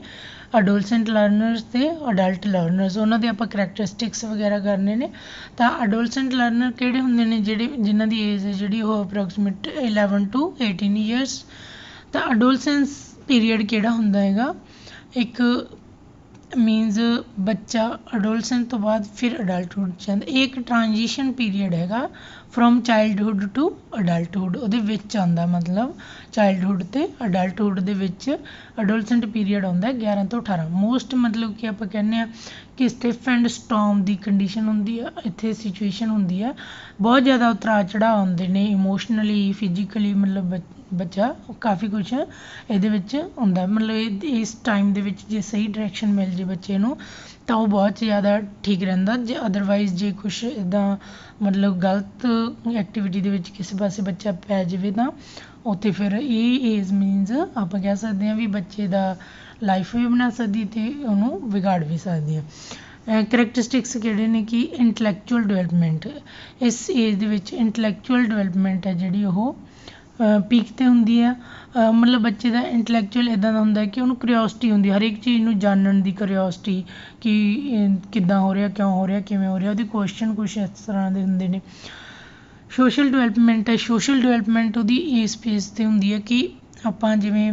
ਅਡੋਲਸੈਂਟ ਲਰਨਰਸ ਅਤੇ ਅਡਲਟ ਲਰਨਰਸ, ਉਹਨਾਂ ਦੇ ਆਪਾਂ ਕਰੈਕਟਰਿਸਟਿਕਸ ਵਗੈਰਾ ਕਰਨੇ ਨੇ। ਤਾਂ ਅਡੋਲਸੈਂਟ ਲਰਨਰ ਕਿਹੜੇ ਹੁੰਦੇ ਨੇ, ਜਿਨ੍ਹਾਂ ਦੀ ਏਜ ਹੈ ਜਿਹੜੀ ਉਹ ਅਪਰੋਕਸੀਮੇਟ 11 to 18 ਈਅਰਸ। ਤਾਂ ਅਡੋਲਸੈਂਸ ਪੀਰੀਅਡ ਕਿਹੜਾ ਹੁੰਦਾ ਹੈਗਾ, ਇੱਕ मीनस बच्चा अडोलसेंट तो बाद फिर अडल्टहुड च आंदा। ਇਹ ਇੱਕ ट्रांजिशन पीरियड हैगा फ्रॉम चाइल्डहुड टू अडल्टहुड। ਉਹਦੇ ਵਿੱਚ ਆਉਂਦਾ ਮਤਲਬ ਚਾइल्डहुड ਤੇ ਅਡਲਟहुड ਦੇ ਵਿੱਚ ਅਡੋਲਸੈਂਟ ਪੀਰੀਅਡ ਆਉਂਦਾ 11 ਤੋਂ 18। ਮੋਸਟ ਮਤਲਬ ਕਿ ਆਪਾਂ ਕਹਿੰਦੇ ਆ ਕਿ stiff and storm the condition ਹੁੰਦੀ ਆ ਇੱਥੇ, ਸਿਚੁਏਸ਼ਨ ਹੁੰਦੀ ਆ, ਬਹੁਤ ਜ਼ਿਆਦਾ ਉਤਰਾਅ ਚੜਾਅ ਆਉਂਦੇ ਨੇ ਇਮੋਸ਼ਨਲੀ ਫਿਜ਼ੀਕਲੀ, ਮਤਲਬ ਬੱਚਾ ਕਾਫੀ ਕੁਛ ਇਹਦੇ ਵਿੱਚ ਹੁੰਦਾ। ਮਤਲਬ ਇਸ ਟਾਈਮ ਦੇ ਵਿੱਚ ਜੇ ਸਹੀ ਡਾਇਰੈਕਸ਼ਨ ਮਿਲ ਜੇ ਬੱਚੇ ਨੂੰ ਤਾਂ ਉਹ ਬਹੁਤ ਜ਼ਿਆਦਾ ਠੀਕ ਰਹਿੰਦਾ। ਜੇ ਅਦਰਵਾਈਜ਼ ਜੇ ਕੁਛ ਇੱਦਾਂ ਮਤਲਬ ਗਲਤ ਐਕਟੀਵਿਟੀ ਦੇ ਵਿੱਚ ਕਿਸੇ ਪਾਸੇ ਬੱਚਾ ਪੈ ਜਾਵੇ ਤਾਂ ਉੱਥੇ ਫਿਰ ਇਹ ਏਜ ਮੀਨਸ ਆਪਾਂ ਕਹਿ ਸਕਦੇ ਹਾਂ ਵੀ ਬੱਚੇ ਦਾ ਲਾਈਫ ਵੀ ਬਣਾ ਸਕਦੀ ਅਤੇ ਉਹਨੂੰ ਵਿਗਾੜ ਵੀ ਸਕਦੀ ਹੈ। ਕਰੈਕਟਰਿਸਟਿਕਸ ਕਿਹੜੇ ਨੇ ਕਿ ਇੰਟਲੈਕਚੁਅਲ ਡਿਵੈਲਪਮੈਂਟ, ਇਸ ਏਜ ਦੇ ਵਿੱਚ ਇੰਟਲੈਕਚੁਅਲ ਡਿਵੈਲਪਮੈਂਟ ਹੈ ਜਿਹੜੀ ਉਹ ਪੀਕ 'ਤੇ ਹੁੰਦੀ ਆ। ਮਤਲਬ ਬੱਚੇ ਦਾ ਇੰਟਲੈਕਚੁਅਲ ਇੱਦਾਂ ਦਾ ਹੁੰਦਾ ਕਿ ਉਹਨੂੰ ਕਿਉਰਿਓਸਿਟੀ ਹੁੰਦੀ ਹੈ, ਹਰੇਕ ਚੀਜ਼ ਨੂੰ ਜਾਣਨ ਦੀ ਕਿਉਰਿਓਸਿਟੀ ਕਿ ਕਿੱਦਾਂ ਹੋ ਰਿਹਾ, ਕਿਉਂ ਹੋ ਰਿਹਾ, ਕਿਵੇਂ ਹੋ ਰਿਹਾ, ਉਹਦੀ ਕੁਐਸਚਨ ਕੁਛ ਇਸ ਤਰ੍ਹਾਂ ਦੇ ਹੁੰਦੇ ਨੇ। ਸੋਸ਼ਲ ਡਿਵੈਲਪਮੈਂਟ ਹੈ, ਸੋਸ਼ਲ ਡਿਵੈਲਪਮੈਂਟ ਉਹਦੀ ਇਸ ਫੇਸ 'ਤੇ ਹੁੰਦੀ ਹੈ ਕਿ ਆਪਾਂ ਜਿਵੇਂ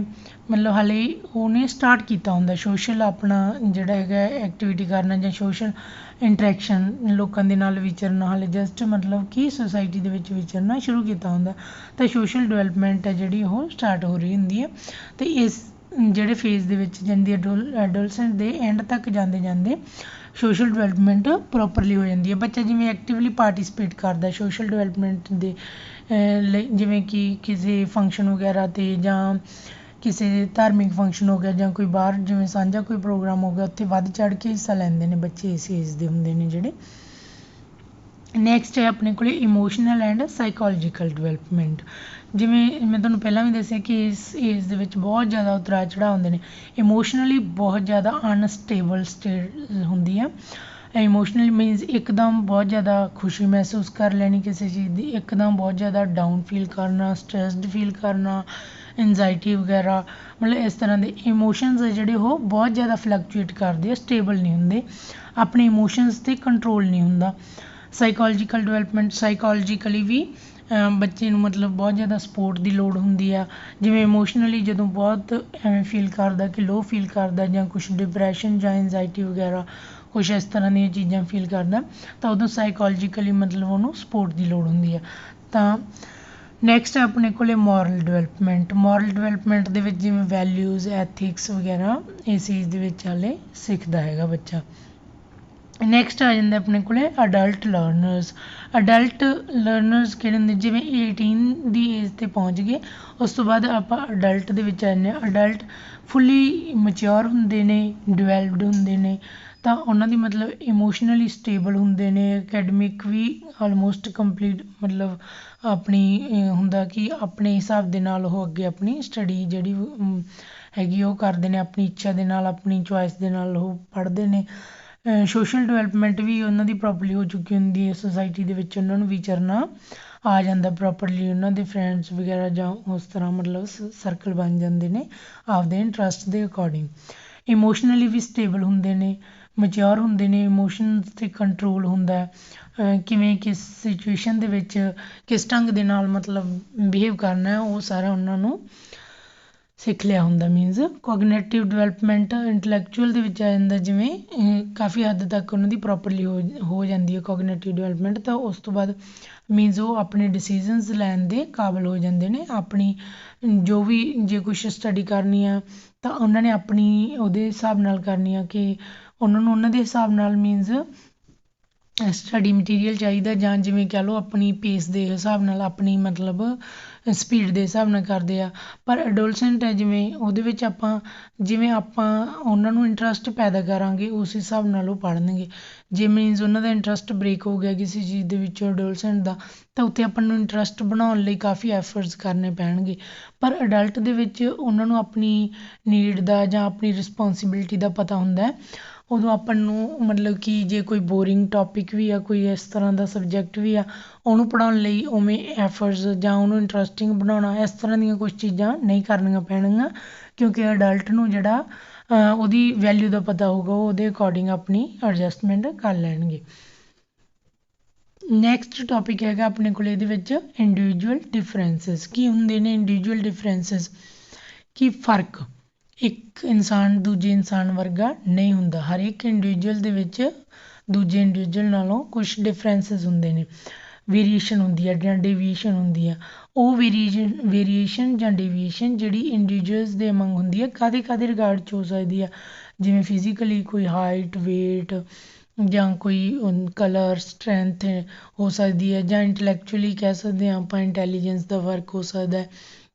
ਮਤਲਬ ਹਾਲੇ ਉਹਨੇ ਸਟਾਰਟ ਕੀਤਾ ਹੁੰਦਾ ਸੋਸ਼ਲ ਆਪਣਾ ਜਿਹੜਾ ਹੈਗਾ ਐਕਟੀਵਿਟੀ ਕਰਨਾ ਜਾਂ ਸੋਸ਼ਲ ਇੰਟਰੈਕਸ਼ਨ ਲੋਕਾਂ ਦੇ ਨਾਲ ਵਿਚਰਨਾ, ਹਾਲੇ ਜਸਟ ਮਤਲਬ ਕਿ ਸੁਸਾਇਟੀ ਦੇ ਵਿੱਚ ਵਿਚਰਨਾ ਸ਼ੁਰੂ ਕੀਤਾ ਹੁੰਦਾ ਤਾਂ ਸੋਸ਼ਲ ਡਿਵੈਲਪਮੈਂਟ ਹੈ ਜਿਹੜੀ ਉਹ ਸਟਾਰਟ ਹੋ ਰਹੀ ਹੁੰਦੀ ਹੈ। ਅਤੇ ਇਸ ਜਿਹੜੇ ਫੇਜ਼ ਦੇ ਵਿੱਚ ਜਾਂਦੀ ਐਡੋਲਸੈਂਟ ਦੇ ਐਂਡ ਤੱਕ ਜਾਂਦੇ ਜਾਂਦੇ ਸੋਸ਼ਲ ਡਿਵੈਲਪਮੈਂਟ ਪ੍ਰੋਪਰਲੀ ਹੋ ਜਾਂਦੀ ਹੈ। ਬੱਚਾ ਜਿਵੇਂ ਐਕਟਿਵਲੀ ਪਾਰਟੀਸਪੇਟ ਕਰਦਾ ਸੋਸ਼ਲ ਡਿਵੈਲਪਮੈਂਟ ਦੇ ਲਈ, ਜਿਵੇਂ ਕਿ ਕਿਸੇ ਫੰਕਸ਼ਨ ਵਗੈਰਾ 'ਤੇ ਜਾਂ ਕਿਸੇ ਧਾਰਮਿਕ ਫੰਕਸ਼ਨ ਹੋ ਗਿਆ ਜਾਂ ਕੋਈ ਬਾਹਰ ਜਿਵੇਂ ਸਾਂਝਾ ਕੋਈ ਪ੍ਰੋਗਰਾਮ ਹੋ ਗਿਆ ਉੱਥੇ ਵੱਧ ਚੜ੍ਹ ਕੇ ਹਿੱਸਾ ਲੈਂਦੇ ਨੇ ਬੱਚੇ ਇਸ ਏਜ ਦੇ ਹੁੰਦੇ ਨੇ ਜਿਹੜੇ। ਨੈਕਸਟ ਹੈ ਆਪਣੇ ਕੋਲ ਇਮੋਸ਼ਨਲ ਐਂਡ ਸਾਈਕੋਲੋਜੀਕਲ ਡਿਵੈਲਪਮੈਂਟ। ਜਿਵੇਂ ਮੈਂ ਤੁਹਾਨੂੰ ਪਹਿਲਾਂ ਵੀ ਦੱਸਿਆ ਕਿ ਇਸ ਏਜ ਦੇ ਵਿੱਚ ਬਹੁਤ ਜ਼ਿਆਦਾ ਉਤਰਾਅ ਚੜ੍ਹਾਅ ਹੁੰਦੇ ਨੇ। ਇਮੋਸ਼ਨਲੀ ਬਹੁਤ ਜ਼ਿਆਦਾ ਅਨਸਟੇਬਲ ਸਟੇਟ ਹੁੰਦੀ ਆ। ਇਮੋਸ਼ਨਲੀ ਮੀਨਸ ਇੱਕਦਮ ਬਹੁਤ ਜ਼ਿਆਦਾ ਖੁਸ਼ੀ ਮਹਿਸੂਸ ਕਰ ਲੈਣੀ ਕਿਸੇ ਚੀਜ਼ ਦੀ, ਇੱਕਦਮ ਬਹੁਤ ਜ਼ਿਆਦਾ ਡਾਊਨ ਫੀਲ ਕਰਨਾ, ਸਟਰੈਸਡ ਫੀਲ ਕਰਨਾ, ਐਨਜ਼ਾਈਟੀ ਵਗੈਰਾ, ਮਤਲਬ ਇਸ ਤਰ੍ਹਾਂ ਦੇ ਇਮੋਸ਼ਨਸ ਆ ਜਿਹੜੇ ਉਹ ਬਹੁਤ ਜ਼ਿਆਦਾ ਫਲਕਚੁਏਟ ਕਰਦੇ ਆ, ਸਟੇਬਲ ਨਹੀਂ ਹੁੰਦੇ, ਆਪਣੇ ਇਮੋਸ਼ਨਸ 'ਤੇ ਕੰਟਰੋਲ ਨਹੀਂ ਹੁੰਦਾ। ਸਾਈਕੋਲੋਜੀਕਲ ਡਿਵੈਲਪਮੈਂਟ, ਸਾਈਕੋਲੋਜੀਕਲੀ ਵੀ ਬੱਚੇ ਨੂੰ ਮਤਲਬ ਬਹੁਤ ਜ਼ਿਆਦਾ ਸਪੋਰਟ ਦੀ ਲੋੜ ਹੁੰਦੀ ਆ। ਜਿਵੇਂ ਇਮੋਸ਼ਨਲੀ ਜਦੋਂ ਬਹੁਤ ਐਵੇਂ ਫੀਲ ਕਰਦਾ ਕਿ ਲੋਅ ਫੀਲ ਕਰਦਾ ਜਾਂ ਕੁਛ ਡਿਪਰੈਸ਼ਨ ਜਾਂ ਐਨਜ਼ਾਈਟੀ ਵਗੈਰਾ ਕੁਛ ਇਸ ਤਰ੍ਹਾਂ ਦੀਆਂ ਚੀਜ਼ਾਂ ਫੀਲ ਕਰਦਾ ਤਾਂ ਉਦੋਂ ਸਾਈਕੋਲੋਜੀਕਲੀ ਮਤਲਬ ਉਹਨੂੰ ਸਪੋਰਟ ਦੀ ਲੋੜ ਹੁੰਦੀ ਆ। ਤਾਂ ਨੈਕਸਟ ਆਪਣੇ ਕੋਲ ਮੋਰਲ ਡਿਵੈਲਪਮੈਂਟ। ਮੋਰਲ ਡਿਵੈਲਪਮੈਂਟ ਦੇ ਵਿੱਚ ਜਿਵੇਂ ਵੈਲਿਊਜ਼, ਐਥਿਕਸ ਵਗੈਰਾ ਇਸ ਚੀਜ਼ ਦੇ ਵਿੱਚ ਹਾਲੇ ਸਿੱਖਦਾ ਹੈਗਾ ਬੱਚਾ। ਨੈਕਸਟ ਆ ਜਾਂਦਾ ਆਪਣੇ ਕੋਲ ਅਡਲਟ ਲਰਨਰਸ। ਅਡਲਟ ਲਰਨਰਸ ਕਿਹੜੇ ਹੁੰਦੇ, ਜਿਵੇਂ 18 ਦੀ ਏਜ 'ਤੇ ਪਹੁੰਚ ਗਏ ਉਸ ਤੋਂ ਬਾਅਦ ਆਪਾਂ ਅਡਲਟ ਦੇ ਵਿੱਚ ਆ ਜਾਂਦੇ ਹਾਂ। ਅਡਲਟ ਫੁੱਲੀ ਮਚਿਓਰ ਹੁੰਦੇ ਨੇ, ਡਿਵੈਲਪਡ ਹੁੰਦੇ ਨੇ, ਤਾਂ ਉਹਨਾਂ ਦੀ ਮਤਲਬ ਇਮੋਸ਼ਨਲੀ ਸਟੇਬਲ ਹੁੰਦੇ ਨੇ, ਅਕੈਡਮਿਕ ਵੀ ਆਲਮੋਸਟ ਕੰਪਲੀਟ ਮਤਲਬ ਆਪਣੀ ਹੁੰਦਾ ਕਿ ਆਪਣੇ ਹਿਸਾਬ ਦੇ ਨਾਲ ਉਹ ਅੱਗੇ ਆਪਣੀ ਸਟੱਡੀ ਜਿਹੜੀ ਹੈਗੀ ਉਹ ਕਰਦੇ ਨੇ, ਆਪਣੀ ਇੱਛਾ ਦੇ ਨਾਲ, ਆਪਣੀ ਚੋਇਸ ਦੇ ਨਾਲ ਉਹ ਪੜ੍ਹਦੇ ਨੇ। ਸੋਸ਼ਲ ਡਿਵੈਲਪਮੈਂਟ ਵੀ ਉਹਨਾਂ ਦੀ ਪ੍ਰੋਪਰਲੀ ਹੋ ਚੁੱਕੀ ਹੁੰਦੀ ਹੈ, ਸੁਸਾਇਟੀ ਦੇ ਵਿੱਚ ਉਹਨਾਂ ਨੂੰ ਵਿਚਰਨਾ ਆ ਜਾਂਦਾ ਪ੍ਰੋਪਰਲੀ, ਉਹਨਾਂ ਦੇ ਫਰੈਂਡਸ ਵਗੈਰਾ ਜਾਂ ਉਸ ਤਰ੍ਹਾਂ ਮਤਲਬ ਸਰਕਲ ਬਣ ਜਾਂਦੇ ਨੇ ਆਪਦੇ ਇੰਟਰਸਟ ਦੇ ਅਕੋਰਡਿੰਗ। ਇਮੋਸ਼ਨਲੀ ਵੀ ਸਟੇਬਲ ਹੁੰਦੇ ਨੇ, ਮਚਿਓਰ ਹੁੰਦੇ ਨੇ, ਇਮੋਸ਼ਨਸ 'ਤੇ ਕੰਟਰੋਲ ਹੁੰਦਾ, ਕਿਵੇਂ ਕਿਸ ਸਿਚੁਏਸ਼ਨ ਦੇ ਵਿੱਚ ਕਿਸ ਢੰਗ ਦੇ ਨਾਲ ਮਤਲਬ ਬਿਹੇਵ ਕਰਨਾ ਉਹ ਸਾਰਾ ਉਹਨਾਂ ਨੂੰ ਸਿੱਖ ਲਿਆ ਹੁੰਦਾ। ਮੀਨਸ ਕੋਗਨੇਟਿਵ ਡਿਵੈਲਪਮੈਂਟ ਇੰਟਲੈਕਚੁਅਲ ਦੇ ਵਿੱਚ ਆ ਜਾਂਦਾ, ਜਿਵੇਂ ਕਾਫੀ ਹੱਦ ਤੱਕ ਉਹਨਾਂ ਦੀ ਪ੍ਰੋਪਰਲੀ ਹੋ ਜਾਂਦੀ ਹੈ ਕੋਗਨੇਟਿਵ ਡਿਵੈਲਪਮੈਂਟ। ਤਾਂ ਉਸ ਤੋਂ ਬਾਅਦ ਮੀਨਸ ਉਹ ਆਪਣੇ ਡਿਸੀਜ਼ਨਸ ਲੈਣ ਦੇ ਕਾਬਲ ਹੋ ਜਾਂਦੇ ਨੇ, ਆਪਣੀ ਜੋ ਵੀ ਜੇ ਕੁਛ ਸਟੱਡੀ ਕਰਨੀ ਆ ਤਾਂ ਉਹਨਾਂ ਨੇ ਆਪਣੀ ਉਹਦੇ ਹਿਸਾਬ ਨਾਲ ਕਰਨੀ ਆ ਕਿ ਉਹਨਾਂ ਨੂੰ ਉਹਨਾਂ ਦੇ ਹਿਸਾਬ ਨਾਲ ਮੀਨਸ ਸਟੱਡੀ ਮਟੀਰੀਅਲ ਚਾਹੀਦਾ ਜਾਂ ਜਿਵੇਂ ਕਹਿ ਲਓ ਆਪਣੀ ਪੇਸ ਦੇ ਹਿਸਾਬ ਨਾਲ, ਆਪਣੀ ਮਤਲਬ ਸਪੀਡ ਦੇ ਹਿਸਾਬ ਨਾਲ ਕਰਦੇ ਆ। ਪਰ ਐਡੋਲਸੈਂਟ ਹੈ ਜਿਵੇਂ ਉਹਦੇ ਵਿੱਚ ਆਪਾਂ ਜਿਵੇਂ ਆਪਾਂ ਉਹਨਾਂ ਨੂੰ ਇੰਟਰਸਟ ਪੈਦਾ ਕਰਾਂਗੇ ਉਸ ਹਿਸਾਬ ਨਾਲ ਉਹ ਪੜ੍ਹਨਗੇ। ਜੇ ਮੀਨਸ ਉਹਨਾਂ ਦਾ ਇੰਟਰਸਟ ਬ੍ਰੇਕ ਹੋ ਗਿਆ ਕਿਸੇ ਚੀਜ਼ ਦੇ ਵਿੱਚੋਂ ਐਡੋਲਸੈਂਟ ਦਾ ਤਾਂ ਉੱਥੇ ਆਪਾਂ ਨੂੰ ਇੰਟਰਸਟ ਬਣਾਉਣ ਲਈ ਕਾਫੀ ਐਫਰਟਸ ਕਰਨੇ ਪੈਣਗੇ। ਪਰ ਅਡਲਟ ਦੇ ਵਿੱਚ ਉਹਨਾਂ ਨੂੰ ਆਪਣੀ ਨੀਡ ਦਾ ਜਾਂ ਆਪਣੀ ਰਿਸਪੋਂਸੀਬਿਲਿਟੀ ਦਾ ਪਤਾ ਹੁੰਦਾ, ਉਦੋਂ ਆਪਾਂ ਨੂੰ ਮਤਲਬ ਕਿ ਜੇ ਕੋਈ ਬੋਰਿੰਗ ਟੋਪਿਕ ਵੀ ਆ, ਕੋਈ ਇਸ ਤਰ੍ਹਾਂ ਦਾ ਸਬਜੈਕਟ ਵੀ ਆ, ਉਹਨੂੰ ਪੜ੍ਹਾਉਣ ਲਈ ਉਵੇਂ ਐਫਰਟਸ ਜਾਂ ਉਹਨੂੰ ਇੰਟਰਸਟਿੰਗ ਬਣਾਉਣਾ ਇਸ ਤਰ੍ਹਾਂ ਦੀਆਂ ਕੁਛ ਚੀਜ਼ਾਂ ਨਹੀਂ ਕਰਨੀਆਂ ਪੈਣਗੀਆਂ, ਕਿਉਂਕਿ ਅਡਲਟ ਨੂੰ ਜਿਹੜਾ ਉਹਦੀ ਵੈਲਿਊ ਦਾ ਪਤਾ ਹੋਊਗਾ ਉਹ ਉਹਦੇ ਅਕੋਰਡਿੰਗ ਆਪਣੀ ਐਡਜਸਟਮੈਂਟ ਕਰ ਲੈਣਗੇ। ਨੈਕਸਟ ਟੋਪਿਕ ਹੈਗਾ ਆਪਣੇ ਕੋਲ ਇਹਦੇ ਵਿੱਚ ਇੰਡੀਵਿਜੂਅਲ ਡਿਫਰੈਂਸਿਸ। ਕੀ ਹੁੰਦੇ ਨੇ ਇੰਡੀਵਿਜੂਅਲ ਡਿਫਰੈਂਸਿਸ? ਕੀ ਫਰਕ ਇੱਕ ਇਨਸਾਨ ਦੂਜੇ ਇਨਸਾਨ ਵਰਗਾ ਨਹੀਂ ਹੁੰਦਾ। ਹਰ ਇੱਕ ਇੰਡੀਵਿਜੂਅਲ ਦੇ ਵਿੱਚ ਦੂਜੇ ਇੰਡੀਵਿਜੂਅਲ ਨਾਲੋਂ ਕੁਛ ਡਿਫਰੈਂਸਿਸ ਹੁੰਦੇ ਨੇ, ਵੇਰੀਏਸ਼ਨ ਹੁੰਦੀ ਆ ਜਾਂ ਡੇਵੀਏਸ਼ਨ ਹੁੰਦੀ ਆ। ਉਹ ਵੇਰੀਏਸ਼ਨ ਜਾਂ ਡੇਵੀਏਸ਼ਨ ਜਿਹੜੀ ਇੰਡੀਵਿਜੂਅਲਸ ਦੇ ਅਮੰਗ ਹੁੰਦੀ ਆ, ਕਾਹਦੇ ਰਿਗਾਰਡ 'ਚ ਹੋ ਸਕਦੀ ਆ, ਜਿਵੇਂ ਫਿਜ਼ੀਕਲੀ ਕੋਈ ਹਾਈਟ ਵੇਟ, ਜਾਂ ਕੋਈ ਕਲਰ ਸਟਰੈਂਥ ਹੋ ਸਕਦੀ ਹੈ, ਜਾਂ ਇੰਟਲੈਕਚੁਅਲੀ ਕਹਿ ਸਕਦੇ ਹਾਂ ਆਪਾਂ ਇੰਟੈਲੀਜੈਂਸ ਦਾ ਫਰਕ ਹੋ ਸਕਦਾ,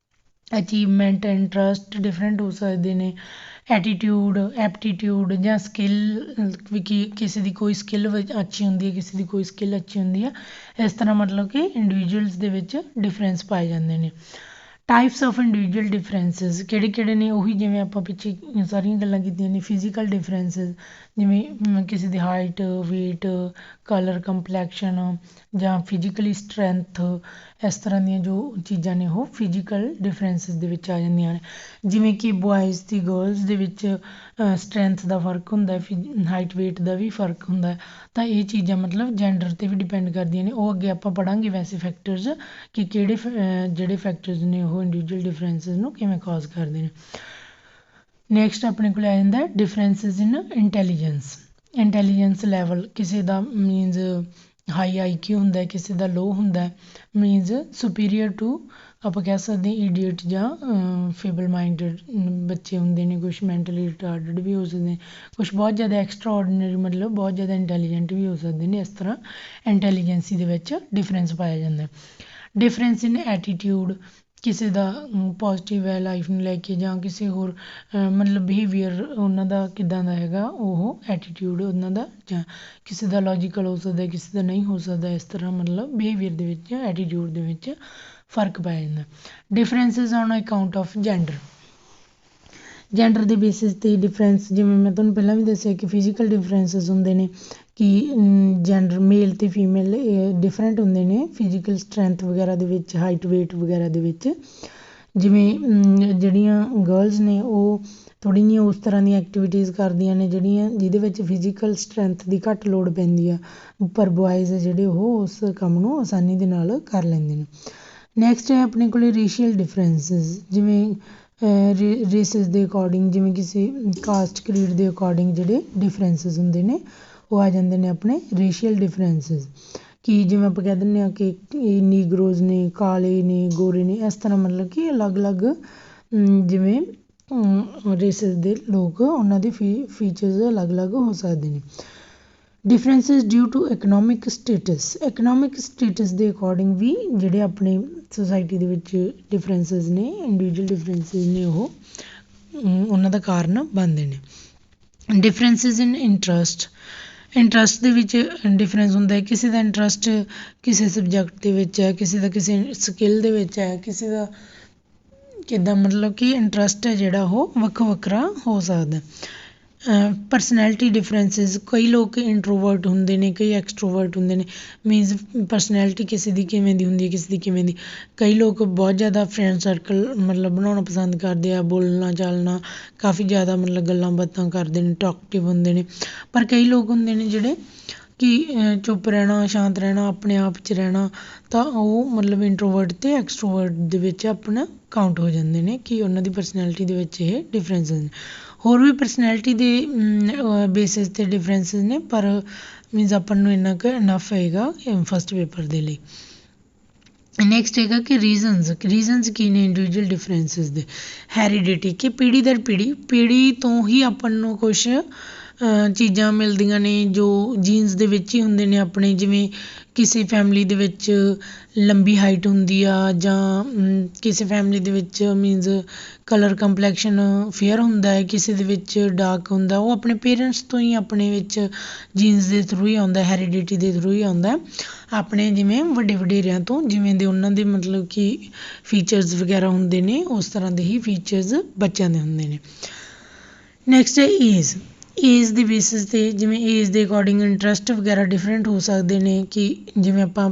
ਅਚੀਵਮੈਂਟ ਇੰਟਰਸਟ ਡਿਫਰੈਂਟ ਹੋ ਸਕਦੇ ਨੇ, ਐਟੀਟਿਊਡ ਐਪਟੀਟਿਊਡ ਜਾਂ ਸਕਿੱਲ ਵੀ ਕਿਸੇ ਦੀ ਕੋਈ ਸਕਿੱਲ ਅੱਛੀ ਹੁੰਦੀ ਹੈ, ਕਿਸੇ ਦੀ ਕੋਈ ਸਕਿੱਲ ਅੱਛੀ ਹੁੰਦੀ ਆ। ਇਸ ਤਰ੍ਹਾਂ ਮਤਲਬ ਕਿ ਇੰਡੀਵਿਜੂਅਲਸ ਦੇ ਵਿੱਚ ਡਿਫਰੈਂਸ ਪਾਏ ਜਾਂਦੇ ਨੇ। ਟਾਈਪਸ ਆਫ ਇੰਡੀਵਿਜੂਅਲ ਡਿਫਰੈਂਸਿਸ ਕਿਹੜੇ ਨੇ, ਉਹੀ ਜਿਵੇਂ ਆਪਾਂ ਪਿੱਛੇ ਸਾਰੀਆਂ ਗੱਲਾਂ ਕੀਤੀਆਂ ਨੇ। ਫਿਜ਼ੀਕਲ ਡਿਫਰੈਂਸਿਸ ਜਿਵੇਂ ਕਿਸੇ ਦੀ ਹਾਈਟ ਵੇਟ ਕਲਰ ਕੰਪਲੈਕਸ਼ਨ ਜਾਂ ਫਿਜ਼ੀਕਲੀ ਸਟਰੈਂਥ, ਇਸ ਤਰ੍ਹਾਂ ਦੀਆਂ ਜੋ ਚੀਜ਼ਾਂ ਨੇ ਉਹ ਫਿਜ਼ੀਕਲ ਡਿਫਰੈਂਸਿਸ ਦੇ ਵਿੱਚ ਆ ਜਾਂਦੀਆਂ ਨੇ। ਜਿਵੇਂ ਕਿ ਬੋਆਇਜ਼ ਦੀ ਗਰਲਸ ਦੇ ਵਿੱਚ ਸਟਰੈਂਥ ਦਾ ਫਰਕ ਹੁੰਦਾ, ਹਾਈਟ ਵੇਟ ਦਾ ਵੀ ਫਰਕ ਹੁੰਦਾ, ਤਾਂ ਇਹ ਚੀਜ਼ਾਂ ਮਤਲਬ ਜੈਂਡਰ 'ਤੇ ਵੀ ਡਿਪੈਂਡ ਕਰਦੀਆਂ ਨੇ। ਉਹ ਅੱਗੇ ਆਪਾਂ ਪੜ੍ਹਾਂਗੇ ਵੈਸੇ ਫੈਕਟਰਸ ਕਿ ਕਿਹੜੇ ਜਿਹੜੇ ਫੈਕਟਰਸ ਨੇ ਉਹ ਇੰਡੀਵਿਜੂਅਲ ਡਿਫਰੈਂਸਿਸ ਨੂੰ ਕਿਵੇਂ ਕਾਜ਼ ਕਰਦੇ ਨੇ। ਨੈਕਸਟ ਆਪਣੇ ਕੋਲ ਆ ਜਾਂਦਾ ਡਿਫਰੈਂਸਿਸ ਇਨ ਇੰਟੈਲੀਜੈਂਸ ਲੈਵਲ। ਕਿਸੇ ਦਾ ਮੀਨਜ਼ ਹਾਈ IQ ਹੁੰਦਾ, ਕਿਸੇ ਦਾ ਲੋ ਹੁੰਦਾ, ਮੀਨਜ਼ ਸੁਪੀਰੀਅਰ ਟੂ ਆਪਾਂ ਕਹਿ ਸਕਦੇ ਈਡੀਅਟ ਜਾਂ ਫੇਬਲ ਮਾਈਂਡਡ ਬੱਚੇ ਹੁੰਦੇ ਨੇ, ਕੁਛ ਮੈਂਟਲੀ ਰਿਟਾਰਡਡ ਵੀ ਹੋ ਸਕਦੇ ਨੇ, ਕੁਛ ਬਹੁਤ ਜ਼ਿਆਦਾ ਐਕਸਟਰਾ ਆਰਡੀਨਰੀ ਮਤਲਬ ਬਹੁਤ ਜ਼ਿਆਦਾ ਇੰਟੈਲੀਜੈਂਟ ਵੀ ਹੋ ਸਕਦੇ ਨੇ। ਇਸ ਤਰ੍ਹਾਂ ਇੰਟੈਲੀਜੈਂਸੀ ਦੇ ਵਿੱਚ ਡਿਫਰੈਂਸ ਪਾਇਆ ਜਾਂਦਾ। ਡਿਫਰੈਂਸ ਇਨ ਐਟੀਟਿਊਡ, ਕਿਸੇ ਦਾ ਪੋਜ਼ੀਟਿਵ ਹੈ ਲਾਈਫ ਨੂੰ ਲੈ ਕੇ, ਜਾਂ ਕਿਸੇ ਹੋਰ ਮਤਲਬ ਬਿਹੇਵੀਅਰ ਉਹਨਾਂ ਦਾ ਕਿੱਦਾਂ ਦਾ ਹੈਗਾ, ਉਹ ਐਟੀਟਿਊਡ ਉਹਨਾਂ ਦਾ, ਜਾਂ ਕਿਸੇ ਦਾ ਲੌਜੀਕਲ ਹੋ ਸਕਦਾ, ਕਿਸੇ ਦਾ ਨਹੀਂ ਹੋ ਸਕਦਾ। ਇਸ ਤਰ੍ਹਾਂ ਮਤਲਬ ਬਿਹੇਵੀਅਰ ਦੇ ਵਿੱਚ ਐਟੀਟਿਊਡ ਦੇ ਵਿੱਚ ਫਰਕ ਪਾਇਆ ਜਾਂਦਾ। Differences on account of gender ਦੇ ਬੇਸਿਸ 'ਤੇ ਡਿਫਰੈਂਸ, ਜਿਵੇਂ ਮੈਂ ਤੁਹਾਨੂੰ ਪਹਿਲਾਂ ਵੀ ਦੱਸਿਆ ਕਿ ਫਿਜ਼ੀਕਲ ਡਿਫਰੈਂਸਿਸ ਹੁੰਦੇ ਨੇ ਕਿ ਜੈਂਡਰ ਮੇਲ ਅਤੇ ਫੀਮੇਲ ਡਿਫਰੈਂਟ ਹੁੰਦੇ ਨੇ ਫਿਜ਼ੀਕਲ ਸਟਰੈਂਥ ਵਗੈਰਾ ਦੇ ਵਿੱਚ, ਹਾਈਟ ਵੇਟ ਵਗੈਰਾ ਦੇ ਵਿੱਚ। ਜਿਵੇਂ ਜਿਹੜੀਆਂ ਗਰਲਸ ਨੇ ਉਹ ਥੋੜ੍ਹੀ ਜਿਹੀਆਂ ਉਸ ਤਰ੍ਹਾਂ ਦੀਆਂ ਐਕਟੀਵਿਟੀਜ਼ ਕਰਦੀਆਂ ਨੇ ਜਿਹਦੇ ਵਿੱਚ ਫਿਜ਼ੀਕਲ ਸਟਰੈਂਥ ਦੀ ਘੱਟ ਲੋੜ ਪੈਂਦੀ ਆ, ਪਰ ਬੋਆਇਜ਼ ਜਿਹੜੇ ਉਹ ਉਸ ਕੰਮ ਨੂੰ ਆਸਾਨੀ ਦੇ ਨਾਲ ਕਰ ਲੈਂਦੇ ਨੇ। ਨੈਕਸਟ ਹੈ ਆਪਣੇ ਕੋਲ ਰੇਸ਼ੀਅਲ ਡਿਫਰੈਂਸਿਸ, ਜਿਵੇਂ ਰੇਸਿਸ ਦੇ ਅਕੋਰਡਿੰਗ, ਜਿਵੇਂ ਕਿਸੇ ਕਾਸਟ ਕਰੀਡ ਦੇ ਅਕੋਰਡਿੰਗ ਜਿਹੜੇ ਡਿਫਰੈਂਸਿਸ ਹੁੰਦੇ ਨੇ ਉਹ ਆ ਜਾਂਦੇ ਨੇ ਆਪਣੇ ਰੇਸ਼ੀਅਲ ਡਿਫਰੈਂਸਿਸ। ਕਿ ਜਿਵੇਂ ਆਪਾਂ ਕਹਿ ਦਿੰਦੇ ਹਾਂ ਕਿ ਇਹ ਨੀਗਰੋਜ਼ ਨੇ, ਕਾਲੇ ਨੇ, ਗੋਰੇ ਨੇ, ਇਸ ਤਰ੍ਹਾਂ ਮਤਲਬ ਕਿ ਅਲੱਗ-ਅਲੱਗ ਜਿਵੇਂ ਰੇਸਿਸ ਦੇ ਲੋਕ ਉਹਨਾਂ ਦੇ ਫੀਚਰਸ ਅਲੱਗ-ਅਲੱਗ ਹੋ ਸਕਦੇ ਨੇ। Differences due to economic status ਦੇ ਅਕੋਰਡਿੰਗ ਵੀ ਜਿਹੜੇ ਆਪਣੇ ਸੁਸਾਇਟੀ ਦੇ ਵਿੱਚ ਡਿਫਰੈਂਸਿਸ ਨੇ, ਇੰਡੀਵਿਜੂਅਲ ਡਿਫਰੈਂਸਿਸ ਨੇ, ਉਹ ਉਹਨਾਂ ਦਾ ਕਾਰਨ ਬਣਦੇ ਨੇ। ਡਿਫਰੈਂਸਿਸ ਇਨ ਇੰਟਰਸਟ ਦੇ ਵਿੱਚ ਡਿਫਰੈਂਸ ਹੁੰਦਾ ਹੈ। ਕਿਸੇ ਦਾ ਇੰਟਰਸਟ ਕਿਸੇ ਸਬਜੈਕਟ ਦੇ ਵਿੱਚ ਹੈ, ਕਿਸੇ ਦਾ ਕਿਸੇ ਸਕਿੱਲ ਦੇ ਵਿੱਚ ਹੈ, ਕਿਸੇ ਦਾ ਕਿੱਦਾਂ ਮਤਲਬ ਕਿ ਇੰਟਰਸਟ ਹੈ ਜਿਹੜਾ ਉਹ ਵੱਖੋ ਵੱਖਰਾ ਹੋ ਸਕਦਾ। ਪਰਸਨੈਲਿਟੀ ਡਿਫਰੈਂਸਿਸ, ਕਈ ਲੋਕ ਇੰਟਰੋਵਰਟ ਹੁੰਦੇ ਨੇ, ਕਈ ਐਕਸਟਰੋਵਰਟ ਹੁੰਦੇ ਨੇ, ਮੀਨਜ਼ ਪਰਸਨੈਲਿਟੀ ਕਿਸੇ ਦੀ ਕਿਵੇਂ ਦੀ ਹੁੰਦੀ ਹੈ, ਕਿਸੇ ਦੀ ਕਿਵੇਂ ਦੀ। ਕਈ ਲੋਕ ਬਹੁਤ ਜ਼ਿਆਦਾ ਫਰੈਂਡ ਸਰਕਲ ਮਤਲਬ ਬਣਾਉਣਾ ਪਸੰਦ ਕਰਦੇ ਆ, ਬੋਲਣਾ ਚਾਲਣਾ ਕਾਫੀ ਜ਼ਿਆਦਾ ਮਤਲਬ ਗੱਲਾਂ ਬਾਤਾਂ ਕਰਦੇ ਨੇ, ਟਾਕਟਿਵ ਹੁੰਦੇ ਨੇ। ਪਰ ਕਈ ਲੋਕ ਹੁੰਦੇ ਨੇ ਜਿਹੜੇ ਕਿ ਚੁੱਪ ਰਹਿਣਾ, ਸ਼ਾਂਤ ਰਹਿਣਾ, ਆਪਣੇ ਆਪ 'ਚ ਰਹਿਣਾ, ਤਾਂ ਉਹ ਮਤਲਬ ਇੰਟਰੋਵਰਟ ਅਤੇ ਐਕਸਟਰੋਵਰਟ ਦੇ ਵਿੱਚ ਆਪਣਾ ਕਾਊਂਟ ਹੋ ਜਾਂਦੇ ਨੇ ਕਿ ਉਹਨਾਂ ਦੀ ਪਰਸਨੈਲਿਟੀ ਦੇ ਵਿੱਚ ਇਹ ਡਿਫਰੈਂਸਿਸ ਨੇ। ਹੋਰ ਵੀ ਪਰਸਨੈਲਿਟੀ ਦੇ ਬੇਸਿਸ 'ਤੇ ਡਿਫਰੈਂਸਿਸ ਨੇ, ਪਰ ਮੀਨਜ਼ ਆਪਾਂ ਨੂੰ ਇੰਨਾ ਕੁ ਇਨਫ ਹੈਗਾ ਫਸਟ ਪੇਪਰ ਦੇ ਲਈ। ਨੈਕਸਟ ਹੈਗਾ ਕਿ ਰੀਜ਼ਨਸ ਕੀ ਨੇ ਇੰਡੀਵਿਜੂਅਲ ਡਿਫਰੈਂਸਿਸ ਦੇ। ਹੈਰੀਡਿਟੀ, ਕਿ ਪੀੜ੍ਹੀ ਦਰ ਪੀੜ੍ਹੀ ਤੋਂ ਹੀ ਆਪਾਂ ਨੂੰ ਕੁਛ ਚੀਜ਼ਾਂ ਮਿਲਦੀਆਂ ਨੇ ਜੋ ਜੀਨਸ ਦੇ ਵਿੱਚ ਹੀ ਹੁੰਦੇ ਨੇ ਆਪਣੇ। ਜਿਵੇਂ ਕਿਸੇ ਫੈਮਿਲੀ ਦੇ ਵਿੱਚ ਲੰਬੀ ਹਾਈਟ ਹੁੰਦੀ ਆ, ਜਾਂ ਕਿਸੇ ਫੈਮਿਲੀ ਦੇ ਵਿੱਚ ਮੀਨਜ਼ ਕਲਰ ਕੰਪਲੈਕਸ਼ਨ ਫੇਅਰ ਹੁੰਦਾ ਹੈ, ਕਿਸੇ ਦੇ ਵਿੱਚ ਡਾਰਕ ਹੁੰਦਾ, ਉਹ ਆਪਣੇ ਪੇਰੈਂਟਸ ਤੋਂ ਹੀ ਆਪਣੇ ਵਿੱਚ ਜੀਨਸ ਦੇ ਥਰੂ ਹੀ ਆਉਂਦਾ, ਹੈਰੀਡਿਟੀ ਦੇ ਥਰੂ ਹੀ ਆਉਂਦਾ। ਆਪਣੇ ਜਿਵੇਂ ਵੱਡੇ ਵਡੇਰਿਆਂ ਤੋਂ ਜਿਵੇਂ ਦੇ ਉਹਨਾਂ ਦੇ ਮਤਲਬ ਕਿ ਫੀਚਰਸ ਵਗੈਰਾ ਹੁੰਦੇ ਨੇ, ਉਸ ਤਰ੍ਹਾਂ ਦੇ ਹੀ ਫੀਚਰਸ ਬੱਚਿਆਂ ਦੇ ਹੁੰਦੇ ਨੇ। ਨੈਕਸਟ ਹੈ ਏਜ ਦੇ ਬੇਸਿਸ 'ਤੇ, ਜਿਵੇਂ ਏਜ ਦੇ ਅਕੋਰਡਿੰਗ ਇੰਟਰਸਟ ਵਗੈਰਾ ਡਿਫਰੈਂਟ ਹੋ ਸਕਦੇ ਨੇ। ਕਿ ਜਿਵੇਂ ਆਪਾਂ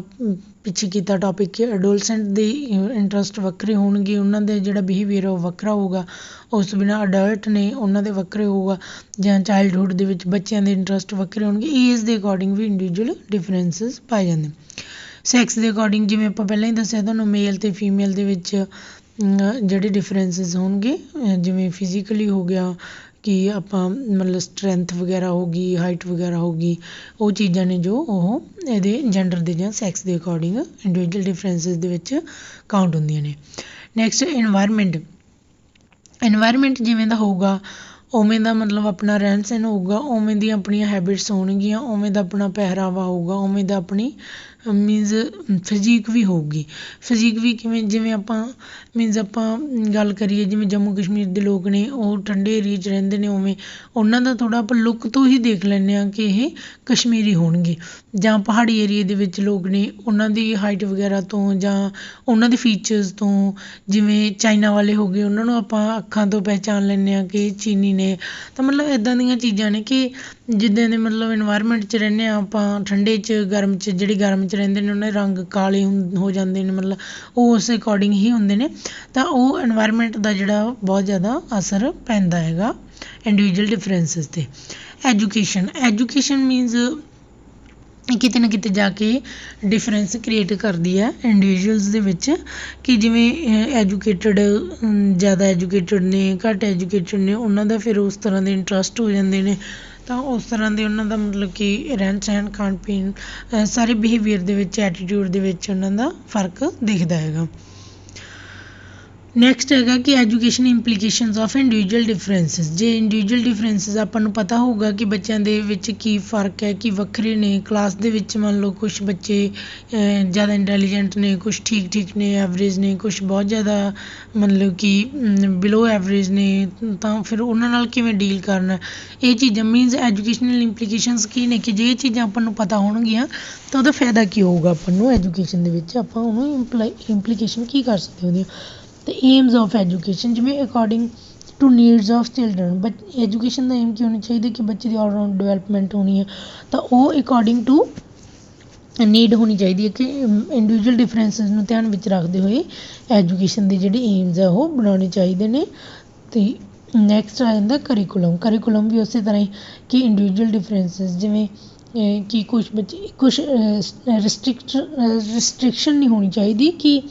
ਪਿੱਛੇ ਕੀਤਾ ਟੋਪਿਕ ਕਿ ਅਡੋਲਸੈਂਟ ਦੇ ਇੰਟਰਸਟ ਵੱਖਰੇ ਹੋਣਗੇ, ਉਹਨਾਂ ਦਾ ਜਿਹੜਾ ਬਿਹੇਵੀਅਰ ਉਹ ਵੱਖਰਾ ਹੋਊਗਾ। ਉਸ ਤੋਂ ਬਿਨਾਂ ਅਡਲਟ ਨੇ ਉਹਨਾਂ ਦੇ ਵੱਖਰੇ ਹੋਊਗਾ, ਜਾਂ ਚਾਈਲਡਹੁੱਡ ਦੇ ਵਿੱਚ ਬੱਚਿਆਂ ਦੇ ਇੰਟਰਸਟ ਵੱਖਰੇ ਹੋਣਗੇ। ਏਜ ਦੇ ਅਕੋਰਡਿੰਗ ਵੀ ਇੰਡੀਵਿਜੂਅਲ ਡਿਫਰੈਂਸਿਸ ਪਾਏ ਜਾਂਦੇ। ਸੈਕਸ ਦੇ ਅਕੋਰਡਿੰਗ, ਜਿਵੇਂ ਆਪਾਂ ਪਹਿਲਾਂ ਹੀ ਦੱਸਿਆ ਤੁਹਾਨੂੰ, ਮੇਲ ਅਤੇ ਫੀਮੇਲ ਦੇ ਵਿੱਚ ਜਿਹੜੇ ਡਿਫਰੈਂਸਿਸ ਹੋਣਗੇ ਜਿਵੇਂ ਫਿਜ਼ੀਕਲੀ ਹੋ ਗਿਆ ਕਿ ਆਪਾਂ ਮਤਲਬ ਸਟਰੈਂਥ ਵਗੈਰਾ ਹੋ ਗਈ, ਹਾਈਟ ਵਗੈਰਾ ਹੋ ਗਈ, ਉਹ ਚੀਜ਼ਾਂ ਨੇ ਜੋ ਉਹ ਇਹਦੇ ਜੈਂਡਰ ਦੇ ਜਾਂ ਸੈਕਸ ਦੇ ਅਕੋਰਡਿੰਗ ਇੰਡੀਵਿਜੂਅਲ ਡਿਫਰੈਂਸਿਸ ਦੇ ਵਿੱਚ ਕਾਊਂਟ ਹੁੰਦੀਆਂ ਨੇ। ਨੈਕਸਟ ਇਨਵਾਇਰਮੈਂਟ ਜਿਵੇਂ ਦਾ ਹੋਊਗਾ ਉਵੇਂ ਦਾ ਮਤਲਬ ਆਪਣਾ ਰਹਿਣ ਸਹਿਣ ਹੋਊਗਾ, ਉਵੇਂ ਦੀਆਂ ਆਪਣੀਆਂ ਹੈਬਿਟਸ ਹੋਣਗੀਆਂ, ਉਵੇਂ ਦਾ ਆਪਣਾ ਪਹਿਰਾਵਾ ਹੋਊਗਾ, ਉਵੇਂ ਦਾ ਆਪਣੀ ਮੀਨਜ਼ ਫਿਜ਼ੀਕ ਵੀ ਹੋਊਗੀ। ਫਿਜ਼ੀਕ ਵੀ ਕਿਵੇਂ, ਜਿਵੇਂ ਆਪਾਂ ਮੀਨਜ਼ ਆਪਾਂ ਗੱਲ ਕਰੀਏ ਜਿਵੇਂ ਜੰਮੂ ਕਸ਼ਮੀਰ ਦੇ ਲੋਕ ਨੇ ਉਹ ਠੰਡੇ ਏਰੀਏ 'ਚ ਰਹਿੰਦੇ ਨੇ, ਉਵੇਂ ਉਹਨਾਂ ਦਾ ਥੋੜ੍ਹਾ ਆਪਾਂ ਲੁੱਕ ਤੋਂ ਹੀ ਦੇਖ ਲੈਂਦੇ ਹਾਂ ਕਿ ਇਹ ਕਸ਼ਮੀਰੀ ਹੋਣਗੇ। ਜਾਂ ਪਹਾੜੀ ਏਰੀਏ ਦੇ ਵਿੱਚ ਲੋਕ ਨੇ ਉਹਨਾਂ ਦੀ ਹਾਈਟ ਵਗੈਰਾ ਤੋਂ ਜਾਂ ਉਹਨਾਂ ਦੇ ਫੀਚਰਸ ਤੋਂ, ਜਿਵੇਂ ਚਾਈਨਾ ਵਾਲੇ ਹੋ ਗਏ ਉਹਨਾਂ ਨੂੰ ਆਪਾਂ ਅੱਖਾਂ ਤੋਂ ਪਹਿਚਾਣ ਲੈਂਦੇ ਹਾਂ ਕਿ ਚੀਨੀ ਨੇ। ਤਾਂ ਮਤਲਬ ਇੱਦਾਂ ਦੀਆਂ ਚੀਜ਼ਾਂ ਨੇ ਕਿ ਜਿੱਦਾਂ ਦੇ ਮਤਲਬ ਇਨਵਾਇਰਮੈਂਟ 'ਚ ਰਹਿੰਦੇ ਹਾਂ ਆਪਾਂ, ਠੰਡੇ 'ਚ ਗਰਮ 'ਚ, ਜਿਹੜੇ ਗਰਮ 'ਚ ਰਹਿੰਦੇ ਨੇ ਉਹਨਾਂ ਦੇ ਰੰਗ ਕਾਲੇ ਹੋ ਜਾਂਦੇ ਨੇ, ਮਤਲਬ ਉਹ ਉਸ ਅਕੋਰਡਿੰਗ ਹੀ ਹੁੰਦੇ ਨੇ। ਤਾਂ ਉਹ ਇਨਵਾਇਰਮੈਂਟ ਦਾ ਜਿਹੜਾ ਬਹੁਤ ਜ਼ਿਆਦਾ ਅਸਰ ਪੈਂਦਾ ਹੈਗਾ ਇੰਡੀਵਿਜੂਅਲ ਡਿਫਰੈਂਸਿਸ 'ਤੇ। ਐਜੂਕੇਸ਼ਨ ਮੀਨਜ਼ ਕਿਤੇ ਨਾ ਕਿਤੇ ਜਾ ਕੇ ਡਿਫਰੈਂਸ ਕ੍ਰੀਏਟ ਕਰਦੀ ਹੈ ਇੰਡੀਵਿਜੂਅਲਸ ਦੇ ਵਿੱਚ, ਕਿ ਜਿਵੇਂ ਐਜੂਕੇਟਡ ਜ਼ਿਆਦਾ ਐਜੂਕੇਟਡ ਨੇ, ਘੱਟ ਐਜੂਕੇਟਡ ਨੇ, ਉਹਨਾਂ ਦਾ ਫਿਰ ਉਸ ਤਰ੍ਹਾਂ ਦੇ ਇੰਟਰਸਟ ਹੋ ਜਾਂਦੇ ਨੇ। ਤਾਂ ਉਸ ਤਰ੍ਹਾਂ ਦੇ ਉਹਨਾਂ ਦਾ ਮਤਲਬ ਕਿ ਰਹਿਣ ਸਹਿਣ, ਖਾਣ ਪੀਣ, ਸਾਰੇ ਬਿਹੇਵੀਅਰ ਦੇ ਵਿੱਚ, ਐਟੀਟਿਊਡ ਦੇ ਵਿੱਚ ਉਹਨਾਂ ਦਾ ਫਰਕ ਦਿਖਦਾ ਹੈਗਾ। ਨੈਕਸਟ ਹੈਗਾ ਕਿ education implications of individual differences. ਜੇ ਇੰਡੀਵਿਜੂਅਲ ਡਿਫਰੈਂਸਿਸ ਆਪਾਂ ਨੂੰ ਪਤਾ ਹੋਊਗਾ ਕਿ ਬੱਚਿਆਂ ਦੇ ਵਿੱਚ ਕੀ ਫਰਕ ਹੈ, ਕੀ ਵੱਖਰੇ ਨੇ। ਕਲਾਸ ਦੇ ਵਿੱਚ ਮੰਨ ਲਓ ਕੁਛ ਬੱਚੇ ਜ਼ਿਆਦਾ ਇੰਟੈਲੀਜੈਂਟ ਨੇ, ਕੁਛ ਠੀਕ ਨੇ, ਐਵਰੇਜ ਨੇ, ਕੁਛ ਬਹੁਤ ਜ਼ਿਆਦਾ ਮਤਲਬ ਕਿ ਬਿਲੋ ਐਵਰੇਜ ਨੇ, ਤਾਂ ਫਿਰ ਉਹਨਾਂ ਨਾਲ ਕਿਵੇਂ ਡੀਲ ਕਰਨਾ, ਇਹ ਚੀਜ਼ਾਂ ਮੀਨਜ਼ ਐਜੂਕੇਸ਼ਨਲ ਇੰਪਲੀਕੇਸ਼ਨਸ ਕੀ ਨੇ। ਕਿ ਜੇ ਇਹ ਚੀਜ਼ਾਂ ਆਪਾਂ ਨੂੰ ਪਤਾ ਹੋਣਗੀਆਂ ਤਾਂ ਉਹਦਾ ਫਾਇਦਾ ਕੀ ਹੋਊਗਾ ਆਪਾਂ ਨੂੰ ਐਜੂਕੇਸ਼ਨ ਦੇ ਵਿੱਚ, ਆਪਾਂ ਉਹਨੂੰ ਇੰਪਲੀਕੇਸ਼ਨ ਕੀ ਕਰ ਸਕਦੇ ਉਹਦੀਆਂ। ਅਤੇ ਏਮਸ ਆਫ ਐਜੂਕੇਸ਼ਨ, ਜਿਵੇਂ according to needs of children, education ਦਾ ਏਮ ਕੀ ਹੋਣਾ ਚਾਹੀਦਾ ਕਿ ਬੱਚੇ ਦੀ ਆਲਰਾਊਂਡ ਡਿਵੈਲਪਮੈਂਟ ਹੋਣੀ ਹੈ। ਤਾਂ ਉਹ ਅਕੋਰਡਿੰਗ ਟੂ ਨੀਡ ਹੋਣੀ ਚਾਹੀਦੀ ਹੈ ਕਿ ਇੰਡੀਵਿਜੂਅਲ ਡਿਫਰੈਂਸਿਸ ਨੂੰ ਧਿਆਨ ਵਿੱਚ ਰੱਖਦੇ ਹੋਏ ਐਜੂਕੇਸ਼ਨ ਦੇ ਜਿਹੜੇ ਏਮਸ ਆ ਉਹ ਬਣਾਉਣੇ ਚਾਹੀਦੇ ਨੇ। ਅਤੇ ਨੈਕਸਟ ਆ ਜਾਂਦਾ ਕਰੀਕੂਲਮ ਵੀ ਉਸੇ ਤਰ੍ਹਾਂ ਹੀ ਕਿ ਇੰਡੀਵਿਜੂਅਲ ਡਿਫਰੈਂਸਿਸ, ਜਿਵੇਂ ਕਿ ਕੁਛ ਬੱਚੇ ਕੁਛ ਰਿਸਟ੍ਰਿਕਸ਼ਨ ਨਹੀਂ ਹੋਣੀ ਚਾਹੀਦੀ ਕਿ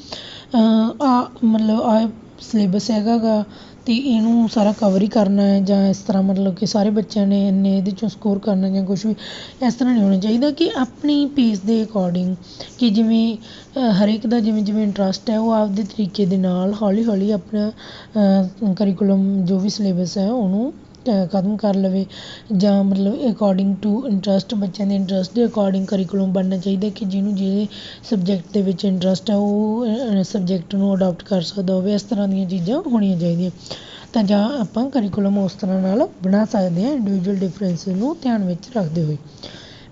ਮਤਲਬ ਸਿਲੇਬਸ ਹੈਗਾ ਗਾ ਅਤੇ ਇਹਨੂੰ ਸਾਰਾ ਕਵਰ ਹੀ ਕਰਨਾ ਹੈ, ਜਾਂ ਇਸ ਤਰ੍ਹਾਂ ਮਤਲਬ ਕਿ ਸਾਰੇ ਬੱਚਿਆਂ ਨੇ ਇੰਨੇ ਇਹਦੇ 'ਚੋਂ ਸਕੋਰ ਕਰਨਾ ਜਾਂ ਕੁਛ ਵੀ ਇਸ ਤਰ੍ਹਾਂ ਨਹੀਂ ਹੋਣਾ ਚਾਹੀਦਾ। ਕਿ ਆਪਣੀ ਪੇਸ ਦੇ ਅਕੋਰਡਿੰਗ, ਕਿ ਜਿਵੇਂ ਹਰੇਕ ਦਾ ਜਿਵੇਂ ਇੰਟਰਸਟ ਹੈ ਉਹ ਆਪਦੇ ਤਰੀਕੇ ਦੇ ਨਾਲ ਹੌਲੀ ਆਪਣਾ ਕਰੀਕੂਲਮ ਜੋ ਵੀ ਸਿਲੇਬਸ ਹੈ ਉਹਨੂੰ ਖਤਮ ਕਰ ਲਵੇ, ਜਾਂ ਮਤਲਬ ਅਕੋਰਡਿੰਗ ਟੂ ਇੰਟਰਸਟ, ਬੱਚਿਆਂ ਦੇ ਇੰਟਰਸਟ ਦੇ ਅਕੋਰਡਿੰਗ ਕਰੀਕੂਲਮ ਬਣਨਾ ਚਾਹੀਦਾ ਕਿ ਜਿਹਨੂੰ ਜਿਹੜੇ ਸਬਜੈਕਟ ਦੇ ਵਿੱਚ ਇੰਟਰਸਟ ਹੈ ਉਹ ਸਬਜੈਕਟ ਨੂੰ ਅਡੋਪਟ ਕਰ ਸਕਦਾ ਹੋਵੇ। ਇਸ ਤਰ੍ਹਾਂ ਦੀਆਂ ਚੀਜ਼ਾਂ ਹੋਣੀਆਂ ਚਾਹੀਦੀਆਂ। ਤਾਂ ਜਾਂ ਆਪਾਂ ਕਰੀਕੂਲਮ ਉਸ ਤਰ੍ਹਾਂ ਨਾਲ ਬਣਾ ਸਕਦੇ ਹਾਂ ਇੰਡੀਵਿਜੂਅਲ ਡਿਫਰੈਂਸਿਸ ਨੂੰ ਧਿਆਨ ਵਿੱਚ ਰੱਖਦੇ ਹੋਏ।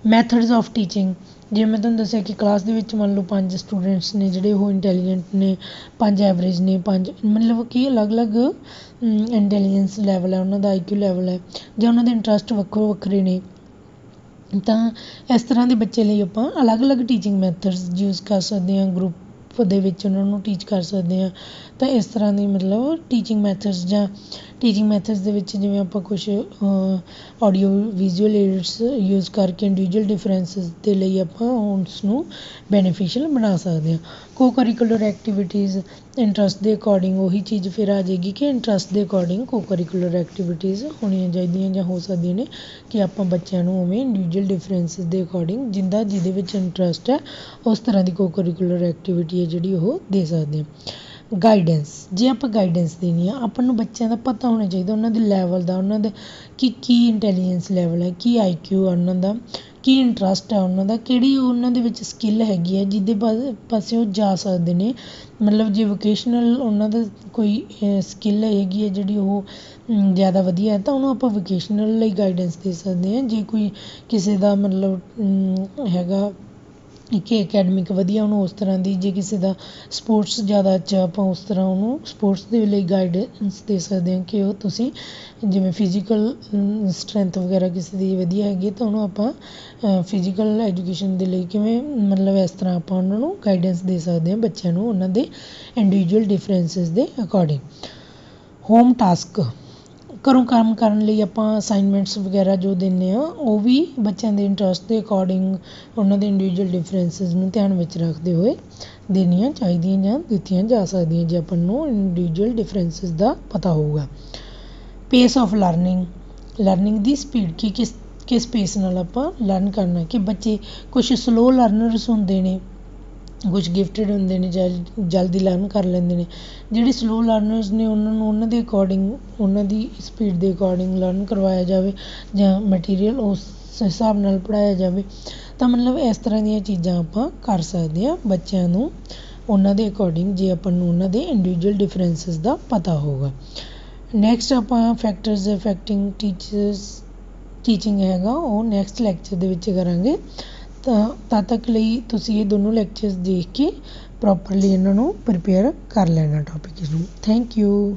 ਮੈਥਡਸ ਆਫ ਟੀਚਿੰਗ, ਜਿਵੇਂ ਮੈਂ ਤੁਹਾਨੂੰ ਦੱਸਿਆ ਕਿ ਕਲਾਸ ਦੇ ਵਿੱਚ ਮੰਨ ਲਓ 5 ਸਟੂਡੈਂਟਸ ਨੇ ਜਿਹੜੇ ਉਹ ਇੰਟੈਲੀਜੈਂਟ ਨੇ, 5 ਐਵਰੇਜ ਨੇ, 5 ਮਤਲਬ ਕਿ ਅਲੱਗ ਇੰਟੈਲੀਜੈਂਸ ਲੈਵਲ ਹੈ ਉਹਨਾਂ ਦਾ, IQ ਲੈਵਲ ਹੈ, ਜਾਂ ਉਹਨਾਂ ਦੇ ਇੰਟਰਸਟ ਵੱਖਰੇ ਨੇ। ਤਾਂ ਇਸ ਤਰ੍ਹਾਂ ਦੇ ਬੱਚੇ ਲਈ ਆਪਾਂ ਅਲੱਗ ਟੀਚਿੰਗ ਮੈਥਡਸ ਯੂਜ਼ ਕਰ ਸਕਦੇ ਹਾਂ, ਗਰੁੱਪ ਦੇ ਵਿੱਚ ਉਹਨਾਂ ਨੂੰ ਟੀਚ ਕਰ ਸਕਦੇ ਹਾਂ। ਤਾਂ ਇਸ ਤਰ੍ਹਾਂ ਦੀ ਮਤਲਬ ਟੀਚਿੰਗ ਮੈਥਡਸ ਦੇ ਵਿੱਚ ਜਿਵੇਂ ਆਪਾਂ ਕੁਛ ਆਡੀਓ ਵਿਜ਼ੂਅਲ ਏਡਸ ਯੂਜ਼ ਕਰਕੇ ਇੰਡੀਵਿਜੂਅਲ ਡਿਫਰੈਂਸਿਸ ਦੇ ਲਈ ਆਪਾਂ ਉਸ ਨੂੰ ਬੈਨੀਫੀਸ਼ੀਅਲ ਬਣਾ ਸਕਦੇ ਹਾਂ। ਕੋ ਕਰੀਕੂਲਰ ਐਕਟੀਵਿਟੀਜ਼, ਇੰਟਰਸਟ ਦੇ ਅਕੋਰਡਿੰਗ ਉਹੀ ਚੀਜ਼ ਫਿਰ ਆ ਜਾਏਗੀ ਕਿ ਇੰਟਰਸਟ ਦੇ ਅਕੋਰਡਿੰਗ ਕੋ ਕਰੀਕੂਲਰ ਐਕਟੀਵਿਟੀਜ਼ ਹੋਣੀਆਂ ਚਾਹੀਦੀਆਂ ਜਾਂ ਹੋ ਸਕਦੀਆਂ ਨੇ, ਕਿ ਆਪਾਂ ਬੱਚਿਆਂ ਨੂੰ ਉਵੇਂ ਇੰਡੀਵਿਜੂਅਲ ਡਿਫਰੈਂਸਿਸ ਦੇ ਅਕੋਰਡਿੰਗ ਜਿਹਦੇ ਵਿੱਚ ਇੰਟਰਸਟ ਹੈ ਉਸ ਤਰ੍ਹਾਂ ਦੀ ਕੋ ਕਰੀਕੂਲਰ ਐਕਟੀਵਿਟੀ ਹੈ ਜਿਹੜੀ ਉਹ ਦੇ ਸਕਦੇ ਹਾਂ। ਗਾਈਡੈਂਸ, ਜੇ ਆਪਾਂ ਗਾਈਡੈਂਸ ਦੇਣੀ ਆ ਆਪਾਂ ਨੂੰ ਬੱਚਿਆਂ ਦਾ ਪਤਾ ਹੋਣਾ ਚਾਹੀਦਾ, ਉਹਨਾਂ ਦੇ ਲੈਵਲ ਦਾ, ਉਹਨਾਂ ਦਾ ਕੀ ਇੰਟੈਲੀਜੈਂਸ ਲੈਵਲ ਹੈ, ਕੀ IQ ਆ ਉਹਨਾਂ ਦਾ, ਕੀ ਇੰਟਰਸਟ ਹੈ ਉਹਨਾਂ ਦਾ, ਕਿਹੜੀ ਉਹਨਾਂ ਦੇ ਵਿੱਚ ਸਕਿੱਲ ਹੈਗੀ ਹੈ ਜਿਹਦੇ ਪਾਸੇ ਉਹ ਜਾ ਸਕਦੇ ਨੇ। ਮਤਲਬ ਜੇ ਵੋਕੇਸ਼ਨਲ ਉਹਨਾਂ ਦਾ ਕੋਈ ਸਕਿੱਲ ਹੈਗੀ ਹੈ ਜਿਹੜੀ ਉਹ ਜ਼ਿਆਦਾ ਵਧੀਆ ਹੈ ਤਾਂ ਉਹਨੂੰ ਆਪਾਂ ਵੋਕੇਸ਼ਨਲ ਲਈ ਗਾਈਡੈਂਸ ਦੇ ਸਕਦੇ ਹਾਂ। ਜੇ ਕੋਈ ਕਿਸੇ ਦਾ ਮਤਲਬ ਹੈਗਾ ਕਿ ਅਕੈਡਮਿਕ ਵਧੀਆ, ਉਹਨੂੰ ਉਸ ਤਰ੍ਹਾਂ ਦੀ, ਜੇ ਕਿਸੇ ਦਾ ਸਪੋਰਟਸ ਜ਼ਿਆਦਾ ਅੱਛਾ ਆਪਾਂ ਉਸ ਤਰ੍ਹਾਂ ਉਹਨੂੰ ਸਪੋਰਟਸ ਦੇ ਲਈ ਗਾਈਡੈਂਸ ਦੇ ਸਕਦੇ ਹਾਂ ਕਿ ਉਹ ਤੁਸੀਂ ਜਿਵੇਂ ਫਿਜ਼ੀਕਲ ਸਟਰੈਂਥ ਵਗੈਰਾ ਕਿਸੇ ਦੀ ਵਧੀਆ ਹੈਗੀ ਤਾਂ ਉਹਨੂੰ ਆਪਾਂ ਫਿਜ਼ੀਕਲ ਐਜੂਕੇਸ਼ਨ ਦੇ ਲਈ ਕਿਵੇਂ ਮਤਲਬ ਇਸ ਤਰ੍ਹਾਂ ਆਪਾਂ ਉਹਨਾਂ ਨੂੰ ਗਾਈਡੈਂਸ ਦੇ ਸਕਦੇ ਹਾਂ ਬੱਚਿਆਂ ਨੂੰ ਉਹਨਾਂ ਦੇ ਇੰਡੀਵਿਜੂਅਲ ਡਿਫਰੈਂਸਿਸ ਦੇ ਅਕੋਰਡਿੰਗ। ਹੋਮ ਟਾਸਕ, ਘਰੋਂ ਕੰਮ ਕਰਨ ਲਈ ਆਪਾਂ ਅਸਾਈਨਮੈਂਟਸ ਵਗੈਰਾ ਜੋ ਦਿੰਦੇ ਹਾਂ ਉਹ ਵੀ ਬੱਚਿਆਂ ਦੇ ਇੰਟਰਸਟ ਦੇ ਅਕੋਰਡਿੰਗ ਉਹਨਾਂ ਦੇ ਇੰਡੀਵਿਜੂਅਲ ਡਿਫਰੈਂਸਿਸ ਨੂੰ ਧਿਆਨ ਵਿੱਚ ਰੱਖਦੇ ਹੋਏ ਦੇਣੀਆਂ ਚਾਹੀਦੀਆਂ ਜਾਂ ਦਿੱਤੀਆਂ ਜਾ ਸਕਦੀਆਂ ਜੇ ਆਪਾਂ ਨੂੰ ਇੰਡੀਵਿਜੂਅਲ ਡਿਫਰੈਂਸਿਸ ਦਾ ਪਤਾ ਹੋਊਗਾ। ਪੇਸ ਆਫ ਲਰਨਿੰਗ ਦੀ ਸਪੀਡ ਕਿ ਕਿਸ ਪੇਸ ਨਾਲ ਆਪਾਂ ਲਰਨ ਕਰਨਾ ਕਿ ਬੱਚੇ ਕੁਛ ਸਲੋ ਲਰਨਰਸ ਹੁੰਦੇ ਨੇ, ਕੁਛ ਗਿਫਟਡ ਹੁੰਦੇ ਨੇ ਜਲਦੀ ਲਰਨ ਕਰ ਲੈਂਦੇ ਨੇ। ਜਿਹੜੇ ਸਲੋ ਲਰਨਰਸ ਨੇ ਉਹਨਾਂ ਨੂੰ ਉਹਨਾਂ ਦੇ ਅਕੋਰਡਿੰਗ ਉਹਨਾਂ ਦੀ ਸਪੀਡ ਦੇ ਅਕੋਰਡਿੰਗ ਲਰਨ ਕਰਵਾਇਆ ਜਾਵੇ ਜਾਂ ਮਟੀਰੀਅਲ ਉਸ ਹਿਸਾਬ ਨਾਲ ਪੜ੍ਹਾਇਆ ਜਾਵੇ। ਤਾਂ ਮਤਲਬ ਇਸ ਤਰ੍ਹਾਂ ਦੀਆਂ ਚੀਜ਼ਾਂ ਆਪਾਂ ਕਰ ਸਕਦੇ ਹਾਂ ਬੱਚਿਆਂ ਨੂੰ ਉਹਨਾਂ ਦੇ ਅਕੋਰਡਿੰਗ ਜੇ ਆਪਾਂ ਨੂੰ ਉਹਨਾਂ ਦੇ ਇੰਡੀਵਿਜੂਅਲ ਡਿਫਰੈਂਸਿਸ ਦਾ ਪਤਾ ਹੋਊਗਾ। ਨੈਕਸਟ ਆਪਾਂ ਫੈਕਟਰਸ ਅਫੈਕਟਿੰਗ ਟੀਚਿੰਗ ਹੈਗਾ ਉਹ ਨੈਕਸਟ ਲੈਕਚਰ ਦੇ ਵਿੱਚ ਕਰਾਂਗੇ। ਤਾਂ ਤਦ ਤੱਕ ਲਈ ਤੁਸੀਂ ਇਹ ਦੋਨੋਂ ਲੈਕਚਰਸ ਦੇਖ ਕੇ ਪ੍ਰੋਪਰਲੀ ਇਹਨਾਂ ਨੂੰ ਪ੍ਰਿਪੇਅਰ ਕਰ ਲੈਣਾ ਟੋਪਿਕ ਨੂੰ। Thank you.